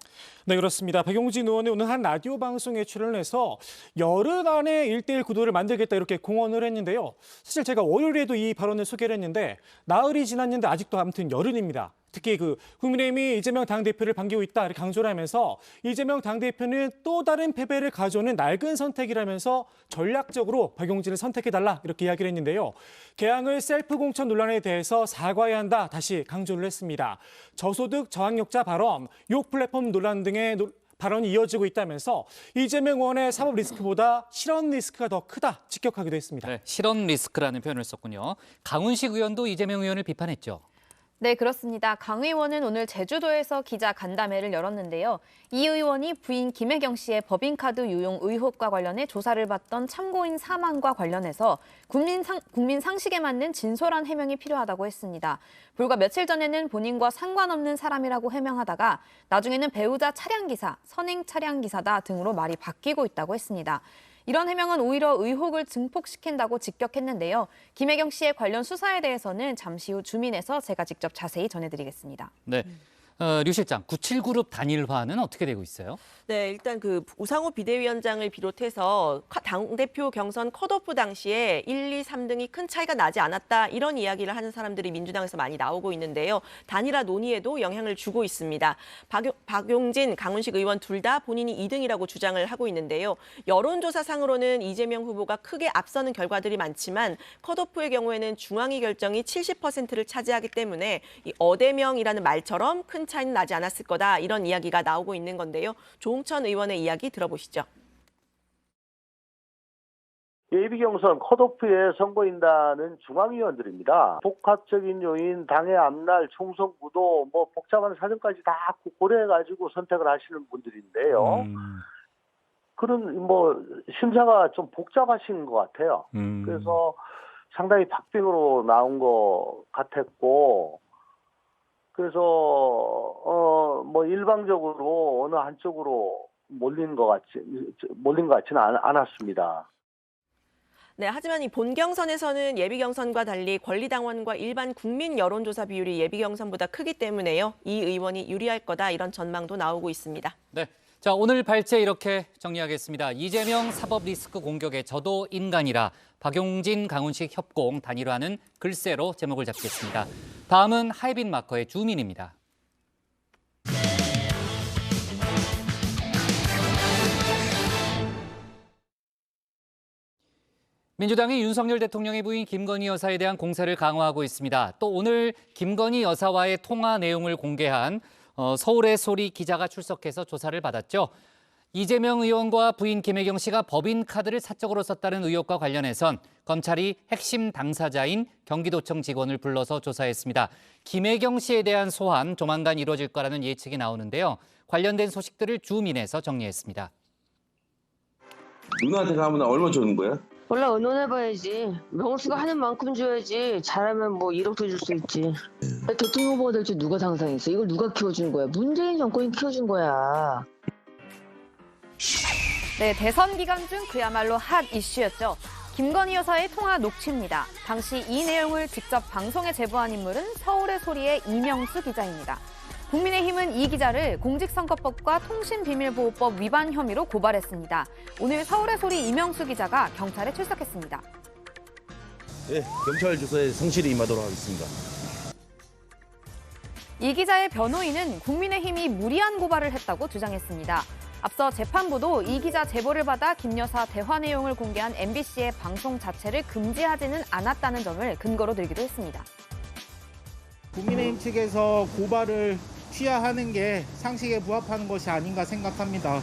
Speaker 20: 네, 그렇습니다. 박용진 의원은 오늘 한 라디오 방송에 출연해서 열흘 안에 1:1 구도를 만들겠다 이렇게 공언을 했는데요. 사실 제가 월요일에도 이 발언을 소개를 했는데 나흘이 지났는데 아직도 아무튼 열흘입니다. 특히 국민의힘이 이재명 당대표를 반기고 있다 이렇게 강조를 하면서 이재명 당대표는 또 다른 패배를 가져오는 낡은 선택이라면서 전략적으로 박용진을 선택해달라 이렇게 이야기를 했는데요. 개항을 셀프 공천 논란에 대해서 사과해야 한다 다시 강조를 했습니다. 저소득 저학력자 발언, 욕 플랫폼 논란 등의 발언이 이어지고 있다면서 이재명 의원의 사법 리스크보다 실언 리스크가 더 크다 직격하기도 했습니다.
Speaker 2: 네, 실언 리스크라는 표현을 썼군요. 강훈식 의원도 이재명 의원을 비판했죠.
Speaker 21: 네, 그렇습니다. 강 의원은 오늘 제주도에서 기자 간담회를 열었는데요. 이 의원이 부인 김혜경 씨의 법인카드 유용 의혹과 관련해 조사를 받던 참고인 사망과 관련해서 국민 상식에 맞는 진솔한 해명이 필요하다고 했습니다. 불과 며칠 전에는 본인과 상관없는 사람이라고 해명하다가 나중에는 배우자 차량기사, 선행 차량기사다 등으로 말이 바뀌고 있다고 했습니다. 이런 해명은 오히려 의혹을 증폭시킨다고 직격했는데요. 김혜경 씨의 관련 수사에 대해서는 잠시 후 주민에서 제가 직접 자세히 전해드리겠습니다.
Speaker 2: 네, 류 실장, 97그룹 단일화는 어떻게 되고 있어요?
Speaker 22: 네, 일단 그 우상호 비대위원장을 비롯해서 당대표 경선 컷오프 당시에 1, 2, 3등이 큰 차이가 나지 않았다 이런 이야기를 하는 사람들이 민주당에서 많이 나오고 있는데요. 단일화 논의에도 영향을 주고 있습니다. 박용진, 강훈식 의원 둘 다 본인이 2등이라고 주장을 하고 있는데요. 여론조사상으로는 이재명 후보가 크게 앞서는 결과들이 많지만 컷오프의 경우에는 중앙위 결정이 70%를 차지하기 때문에 이 어대명이라는 말처럼 큰 차이는 나지 않았을 거다 이런 이야기가 나오고 있는 건데요. 조홍천 의원의 이야기 들어보시죠.
Speaker 14: 예비 경선 컷오프의 선거인단은 중앙위원들입니다. 복합적인 요인, 당의 앞날, 총선 구도, 뭐 복잡한 사정까지 다 고려해가지고 선택을 하시는 분들인데요. 그런 뭐 심사가 좀 복잡하신 것 같아요. 그래서 상당히 박빙으로 나온 것 같았고. 그래서 뭐 일방적으로 어느 한쪽으로 몰린 것 같지는 않았습니다.
Speaker 22: 네, 하지만 이 본경선에서는 예비경선과 달리 권리당원과 일반 국민 여론조사 비율이 예비경선보다 크기 때문에요. 이 의원이 유리할 거다 이런 전망도 나오고 있습니다.
Speaker 2: 네, 자 오늘 발제 이렇게 정리하겠습니다. 이재명 사법 리스크 공격에 저도 인간이라 박용진, 강훈식 협공 단일화는 글쎄로 제목을 잡겠습니다. 다음은 하이빈 마커의 주민입니다. 민주당이 윤석열 대통령의 부인 김건희 여사에 대한 공세를 강화하고 있습니다. 또 오늘 김건희 여사와의 통화 내용을 공개한 서울의 소리 기자가 출석해서 조사를 받았죠. 이재명 의원과 부인 김혜경 씨가 법인카드를 사적으로 썼다는 의혹과 관련해선 검찰이 핵심 당사자인 경기도청 직원을 불러서 조사했습니다. 김혜경 씨에 대한 소환 조만간 이루어질 거라는 예측이 나오는데요. 관련된 소식들을 주민에서 정리했습니다.
Speaker 10: 누나한테 가면 얼마 주는 거야?
Speaker 11: 몰라, 의논해봐야지. 명수가 하는 만큼 줘야지. 잘하면 뭐 1억도 줄 수 있지. 대통령 후보가 될지 누가 상상했어? 이걸 누가 키워준 거야? 문재인 정권이 키워준 거야.
Speaker 21: 네, 대선 기간 중 그야말로 핫 이슈였죠. 김건희 여사의 통화 녹취입니다. 당시 이 내용을 직접 방송에 제보한 인물은 서울의 소리의 이명수 기자입니다. 국민의힘은 이 기자를 공직선거법과 통신비밀보호법 위반 혐의로 고발했습니다. 오늘 서울의 소리 이명수 기자가 경찰에 출석했습니다.
Speaker 19: 네, 경찰 조사에 성실히 임하도록 하겠습니다.
Speaker 21: 이 기자의 변호인은 국민의힘이 무리한 고발을 했다고 주장했습니다. 앞서 재판부도 이 기자 제보를 받아 김 여사 대화 내용을 공개한 MBC의 방송 자체를 금지하지는 않았다는 점을 근거로 들기도 했습니다.
Speaker 23: 국민의힘 측에서 고발을 취하하는 게 상식에 부합하는 것이 아닌가 생각합니다.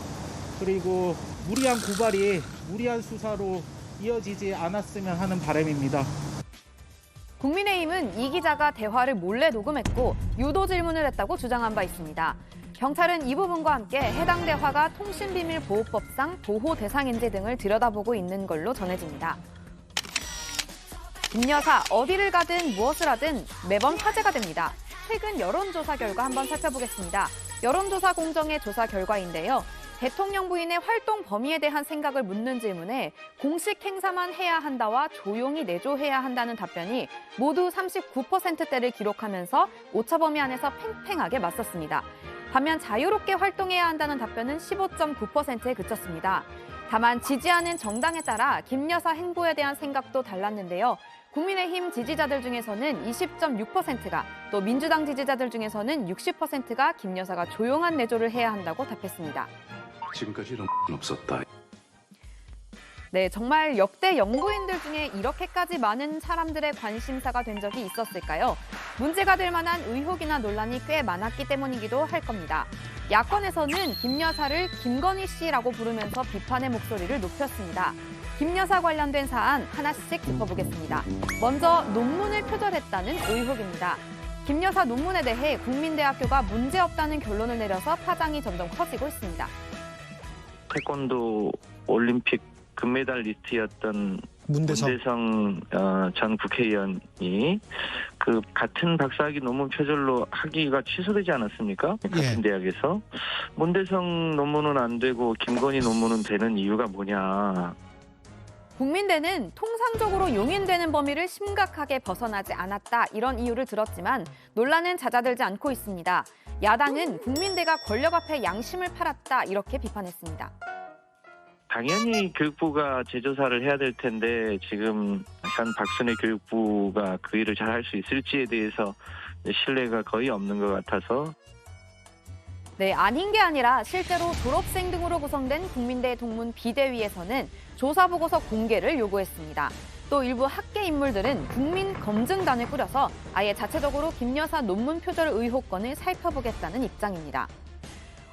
Speaker 23: 그리고 무리한 고발이 무리한 수사로 이어지지 않았으면 하는 바람입니다.
Speaker 21: 국민의힘은 이 기자가 대화를 몰래 녹음했고 유도 질문을 했다고 주장한 바 있습니다. 경찰은 이 부분과 함께 해당 대화가 통신비밀보호법상 보호 대상인지 등을 들여다보고 있는 걸로 전해집니다. 김 여사 어디를 가든 무엇을 하든 매번 화제가 됩니다. 최근 여론조사 결과 한번 살펴보겠습니다. 여론조사 공정의 조사 결과인데요. 대통령 부인의 활동 범위에 대한 생각을 묻는 질문에 공식 행사만 해야 한다와 조용히 내조해야 한다는 답변이 모두 39%대를 기록하면서 오차 범위 안에서 팽팽하게 맞섰습니다. 반면 자유롭게 활동해야 한다는 답변은 15.9%에 그쳤습니다. 다만 지지하는 정당에 따라 김 여사 행보에 대한 생각도 달랐는데요. 국민의힘 지지자들 중에서는 20.6%가 또 민주당 지지자들 중에서는 60%가 김 여사가 조용한 내조를 해야 한다고 답했습니다.
Speaker 24: 지금까지 이런 없었다.
Speaker 21: 네, 정말 역대 영부인들 중에 이렇게까지 많은 사람들의 관심사가 된 적이 있었을까요? 문제가 될 만한 의혹이나 논란이 꽤 많았기 때문이기도 할 겁니다. 야권에서는 김 여사를 김건희 씨라고 부르면서 비판의 목소리를 높였습니다. 김 여사 관련된 사안 하나씩 짚어보겠습니다. 먼저 논문을 표절했다는 의혹입니다. 김 여사 논문에 대해 국민대학교가 문제없다는 결론을 내려서 파장이 점점 커지고 있습니다.
Speaker 26: 태권도 올림픽 금메달리스트였던 문대성 전 국회의원이 그 같은 박사학위 논문 표절로 학위가 취소되지 않았습니까? 같은 대학에서. 문대성 논문은 안 되고 김건희 논문은 되는 이유가 뭐냐.
Speaker 21: 국민대는 통상적으로 용인되는 범위를 심각하게 벗어나지 않았다 이런 이유를 들었지만 논란은 잦아들지 않고 있습니다. 야당은 국민대가 권력 앞에 양심을 팔았다 이렇게 비판했습니다.
Speaker 26: 당연히 교육부가 재조사를 해야 될 텐데 지금 현 박순애 교육부가 그 일을 잘 할 수 있을지에 대해서 신뢰가 거의 없는 것 같아서.
Speaker 21: 네, 아닌 게 아니라 실제로 졸업생 등으로 구성된 국민대 동문 비대위에서는 조사 보고서 공개를 요구했습니다. 또 일부 학계 인물들은 국민검증단을 꾸려서 아예 자체적으로 김 여사 논문 표절 의혹 건을 살펴보겠다는 입장입니다.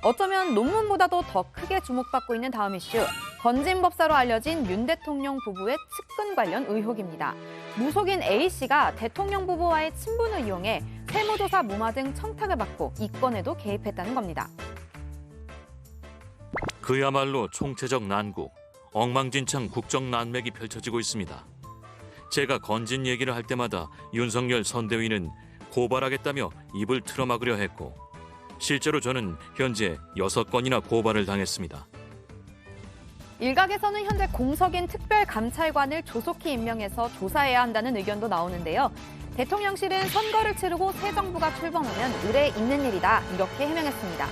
Speaker 21: 어쩌면 논문보다도 더 크게 주목받고 있는 다음 이슈, 건진법사로 알려진 윤 대통령 부부의 측근 관련 의혹입니다. 무속인 A씨가 대통령 부부와의 친분을 이용해 세무조사 무마 등 청탁을 받고 이 건에도 개입했다는 겁니다.
Speaker 1: 그야말로 총체적 난국, 엉망진창 국정난맥이 펼쳐지고 있습니다. 제가 건진 얘기를 할 때마다 윤석열 선대위는 고발하겠다며 입을 틀어막으려 했고 실제로 저는 현재 6건이나 고발을 당했습니다.
Speaker 21: 일각에서는 현재 공석인 특별감찰관을 조속히 임명해서 조사해야 한다는 의견도 나오는데요. 대통령실은 선거를 치르고 새 정부가 출범하면 의례 있는 일이다 이렇게 해명했습니다.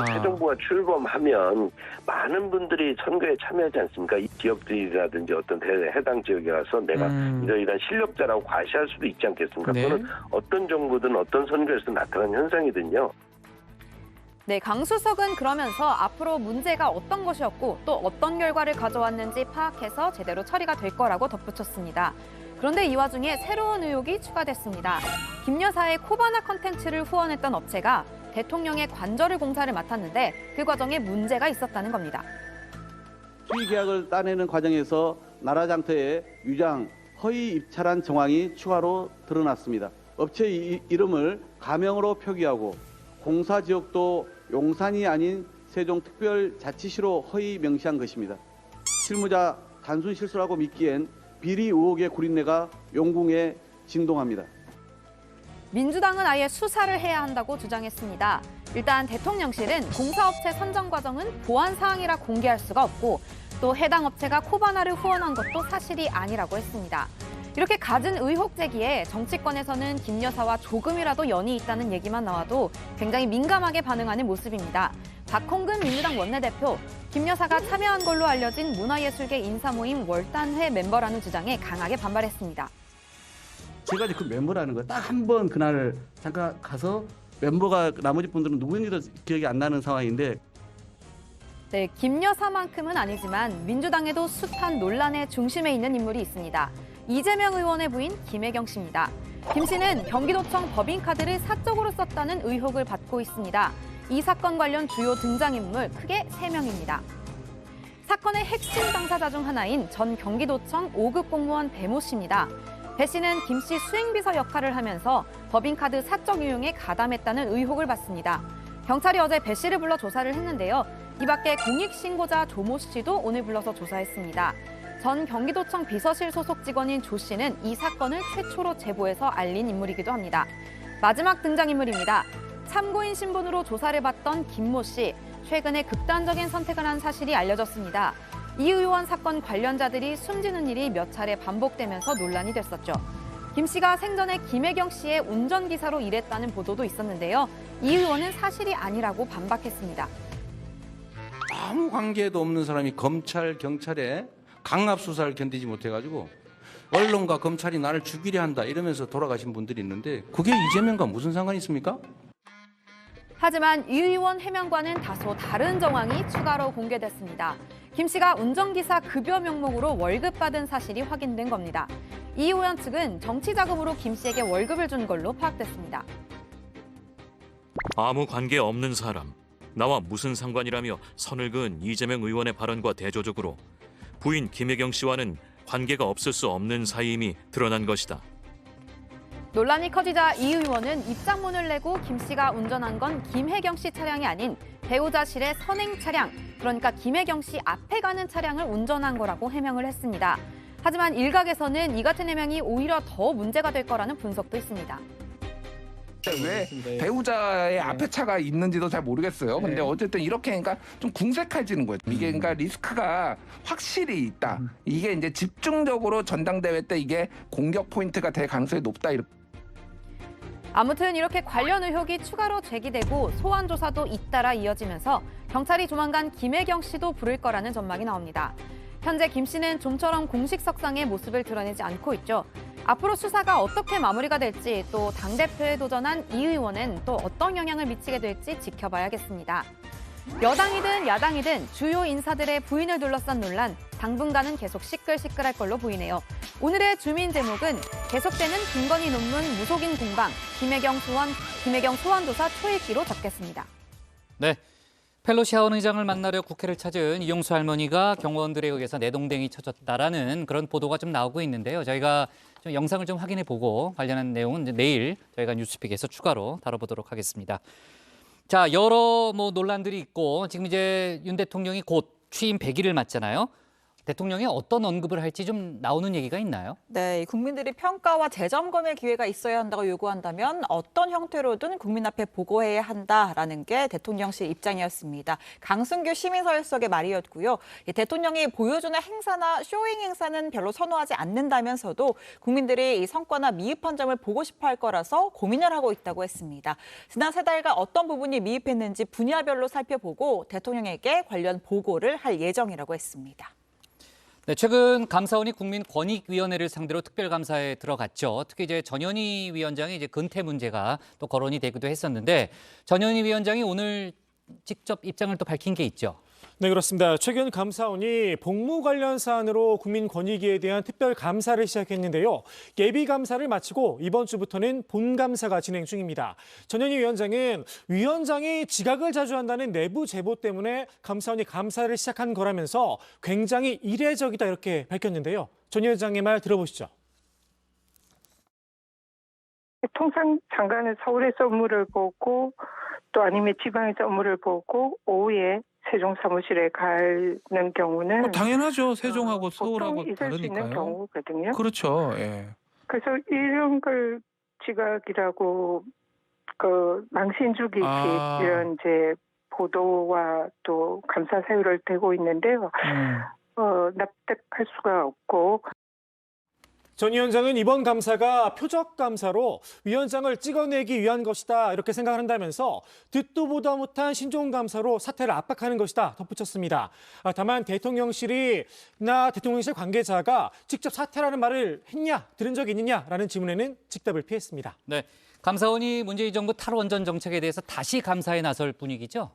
Speaker 3: 새 정부가 출범하면 많은 분들이 선거에 참여하지 않습니까? 이 지역들이라든지 어떤 해당 지역에 가서 내가 이러이러한 실력자라고 과시할 수도 있지 않겠습니까?
Speaker 21: 네.
Speaker 3: 그거는 어떤 정부든 어떤 선거에서 나타나는 현상이든요.
Speaker 21: 네, 강수석은 그러면서 앞으로 문제가 어떤 것이었고 또 어떤 결과를 가져왔는지 파악해서 제대로 처리가 될 거라고 덧붙였습니다. 그런데 이 와중에 새로운 의혹이 추가됐습니다. 김 여사의 코바나 컨텐츠를 후원했던 업체가 대통령의 관저를 공사를 맡았는데 그 과정에 문제가 있었다는 겁니다.
Speaker 10: 수의 계약을 따내는 과정에서 나라장터에 유장, 허위 입찰한 정황이 추가로 드러났습니다. 업체 이름을 가명으로 표기하고 공사 지역도 용산이 아닌 세종특별자치시로 허위 명시한 것입니다. 실무자 단순 실수라고 믿기엔 비리 의혹의 구린내가 용궁에 진동합니다.
Speaker 21: 민주당은 아예 수사를 해야 한다고 주장했습니다. 일단 대통령실은 공사업체 선정 과정은 보안 사항이라 공개할 수가 없고 또 해당 업체가 코바나를 후원한 것도 사실이 아니라고 했습니다. 이렇게 갖은 의혹 제기에 정치권에서는 김 여사와 조금이라도 연이 있다는 얘기만 나와도 굉장히 민감하게 반응하는 모습입니다. 박홍근 민주당 원내대표, 김 여사가 참여한 걸로 알려진 문화예술계 인사모임 월단회 멤버라는 주장에 강하게 반발했습니다.
Speaker 10: 제가 그 멤버라는 거 딱 한 번 그날 잠깐 가서 멤버가 나머지 분들은 누구인지도 기억이 안 나는 상황인데
Speaker 21: 네, 김 여사만큼은 아니지만 민주당에도 숱한 논란의 중심에 있는 인물이 있습니다. 이재명 의원의 부인 김혜경 씨입니다. 김 씨는 경기도청 법인카드를 사적으로 썼다는 의혹을 받고 있습니다. 이 사건 관련 주요 등장인물 크게 3명입니다. 사건의 핵심 당사자 중 하나인 전 경기도청 5급 공무원 배모 씨입니다. 배 씨는 김 씨 수행비서 역할을 하면서 법인카드 사적 유용에 가담했다는 의혹을 받습니다. 경찰이 어제 배 씨를 불러 조사를 했는데요. 이 밖에 공익신고자 조모 씨도 오늘 불러서 조사했습니다. 전 경기도청 비서실 소속 직원인 조 씨는 이 사건을 최초로 제보해서 알린 인물이기도 합니다. 마지막 등장인물입니다. 참고인 신분으로 조사를 받던 김모 씨. 최근에 극단적인 선택을 한 사실이 알려졌습니다. 이 의원 사건 관련자들이 숨지는 일이 몇 차례 반복되면서 논란이 됐었죠. 김 씨가 생전에 김혜경 씨의 운전기사로 일했다는 보도도 있었는데요. 이 의원은 사실이 아니라고 반박했습니다.
Speaker 17: 아무 관계도 없는 사람이 검찰, 경찰에 강압 수사를 견디지 못해가지고 언론과 검찰이 나를 죽이려 한다 이러면서 돌아가신 분들이 있는데 그게 이재명과 무슨 상관이 있습니까?
Speaker 21: 하지만 이 의원 해명과는 다소 다른 정황이 추가로 공개됐습니다. 김 씨가 운전기사 급여 명목으로 월급 받은 사실이 확인된 겁니다. 이 의원 측은 정치자금으로 김 씨에게 월급을 준 걸로 파악됐습니다.
Speaker 1: 아무 관계 없는 사람, 나와 무슨 상관이라며 선을 그은 이재명 의원의 발언과 대조적으로 부인 김혜경 씨와는 관계가 없을 수 없는 사이임이 드러난 것이다.
Speaker 21: 논란이 커지자 이 의원은 입장문을 내고 김 씨가 운전한 건 김혜경 씨 차량이 아닌 배우자실의 선행 차량, 그러니까 김혜경 씨 앞에 가는 차량을 운전한 거라고 해명을 했습니다. 하지만 일각에서는 이 같은 해명이 오히려 더 문제가 될 거라는 분석도 있습니다.
Speaker 5: 왜 배우자의 앞에 차가 있는지도 잘 모르겠어요. 근데 어쨌든 이렇게 그러니까 좀 궁색해지는 거예요. 이게 그러니까 리스크가 확실히 있다. 이게 이제 집중적으로 전당대회 때 이게 공격 포인트가 될 가능성이 높다. 이렇게.
Speaker 21: 아무튼 이렇게 관련 의혹이 추가로 제기되고 소환 조사도 잇따라 이어지면서 경찰이 조만간 김혜경 씨도 부를 거라는 전망이 나옵니다. 현재 김 씨는 좀처럼 공식 석상의 모습을 드러내지 않고 있죠. 앞으로 수사가 어떻게 마무리가 될지 또 당대표에 도전한 이 의원은 또 어떤 영향을 미치게 될지 지켜봐야겠습니다. 여당이든 야당이든 주요 인사들의 부인을 둘러싼 논란, 당분간은 계속 시끌시끌할 걸로 보이네요. 오늘의 주민 제목은 계속되는 김건희 논문 무속인 공방, 김혜경 소환조사 초읽기로 적겠습니다.
Speaker 2: 네. 펠로시 하원 의장을 만나려 국회를 찾은 이용수 할머니가 경호원들에 의해서 내동댕이 쳐졌다라는 그런 보도가 좀 나오고 있는데요. 저희가 좀 영상을 좀 확인해 보고 관련한 내용은 이제 내일 저희가 뉴스픽에서 추가로 다뤄보도록 하겠습니다. 자, 여러 논란들이 있고 지금 이제 윤 대통령이 곧 취임 100일을 맞잖아요. 대통령이 어떤 언급을 할지 좀 나오는 얘기가 있나요?
Speaker 4: 네, 국민들이 평가와 재점검의 기회가 있어야 한다고 요구한다면 어떤 형태로든 국민 앞에 보고해야 한다라는 게 대통령실 입장이었습니다. 강승규 시민서열석의 말이었고요. 대통령이 보여주는 행사나 쇼잉 행사는 별로 선호하지 않는다면서도 국민들이 이 성과나 미흡한 점을 보고 싶어 할 거라서 고민을 하고 있다고 했습니다. 지난 3달간 어떤 부분이 미흡했는지 분야별로 살펴보고 대통령에게 관련 보고를 할 예정이라고 했습니다.
Speaker 2: 네, 최근 감사원이 국민권익위원회를 상대로 특별감사에 들어갔죠. 특히 이제 전현희 위원장의 이제 근태 문제가 또 거론이 되기도 했었는데 전현희 위원장이 오늘 직접 입장을 또 밝힌 게 있죠.
Speaker 20: 네, 그렇습니다. 최근 감사원이 복무 관련 사안으로 국민권익위에 대한 특별 감사를 시작했는데요. 예비 감사를 마치고 이번 주부터는 본 감사가 진행 중입니다. 전현희 위원장은 위원장이 지각을 자주 한다는 내부 제보 때문에 감사원이 감사를 시작한 거라면서 굉장히 이례적이다 이렇게 밝혔는데요. 전 위원장의 말 들어보시죠.
Speaker 12: 통상 장관은 서울에서 업무를 보고 또 아니면 지방에서 업무를 보고 오후에 세종 사무실에 가는 경우는
Speaker 5: 당연하죠. 세종하고 서울하고
Speaker 12: 있을
Speaker 5: 다르니까요.
Speaker 12: 수 있는 경우거든요.
Speaker 5: 그렇죠. 예.
Speaker 12: 그래서 이런 걸 지각이라고 망신 주기 이런 이제 보도와 또 감사 사유를 대고 있는데요. 납득할 수가 없고.
Speaker 20: 전 위원장은 이번 감사가 표적 감사로 위원장을 찍어내기 위한 것이다 이렇게 생각한다면서 듣도 보다 못한 신종 감사로 사태를 압박하는 것이다 덧붙였습니다. 다만 대통령실 관계자가 직접 사퇴라는 말을 했냐 들은 적이 있느냐라는 질문에는 직답을 피했습니다.
Speaker 2: 네, 감사원이 문재인 정부 탈원전 정책에 대해서 다시 감사에 나설 분위기죠.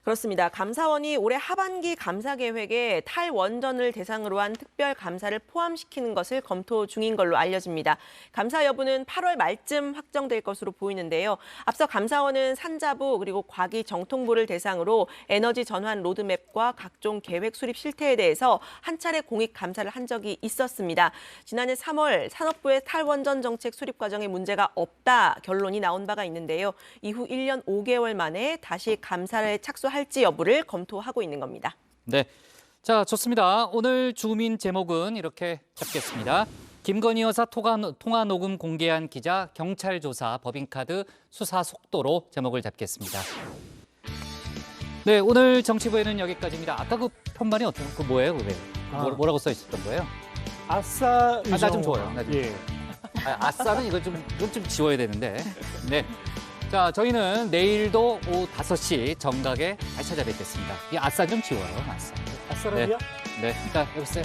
Speaker 22: 그렇습니다. 감사원이 올해 하반기 감사 계획에 탈원전을 대상으로 한 특별 감사를 포함시키는 것을 검토 중인 걸로 알려집니다. 감사 여부는 8월 말쯤 확정될 것으로 보이는데요. 앞서 감사원은 산자부 그리고 과기 정통부를 대상으로 에너지 전환 로드맵과 각종 계획 수립 실태에 대해서 한 차례 공익 감사를 한 적이 있었습니다. 지난해 3월 산업부의 탈원전 정책 수립 과정에 문제가 없다 결론이 나온 바가 있는데요. 이후 1년 5개월 만에 다시 감사를 착수할지 여부를 검토하고 있는 겁니다.
Speaker 2: 네, 자 좋습니다. 오늘 주민 제목은 이렇게 잡겠습니다. 김건희 여사 통화 녹음 공개한 기자 경찰 조사 법인카드 수사 속도로 제목을 잡겠습니다. 네, 오늘 정치부에는 여기까지입니다. 아까 그 편만이 어떤 뭐예요, 그게? 뭐라고 써 있었던 거예요?
Speaker 20: 아싸 의정.
Speaker 2: 나 좀 줘요. 나 좀.
Speaker 20: 예.
Speaker 2: 아싸는 이건 좀 지워야 되는데. 네. 자, 저희는 내일도 오후 5시 정각에 다시 찾아뵙겠습니다. 이 아싸 좀 지워요, 아싸.
Speaker 20: 아싸라고요?
Speaker 2: 네. 자, 여기 있어요.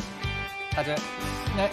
Speaker 2: 가져요. 네.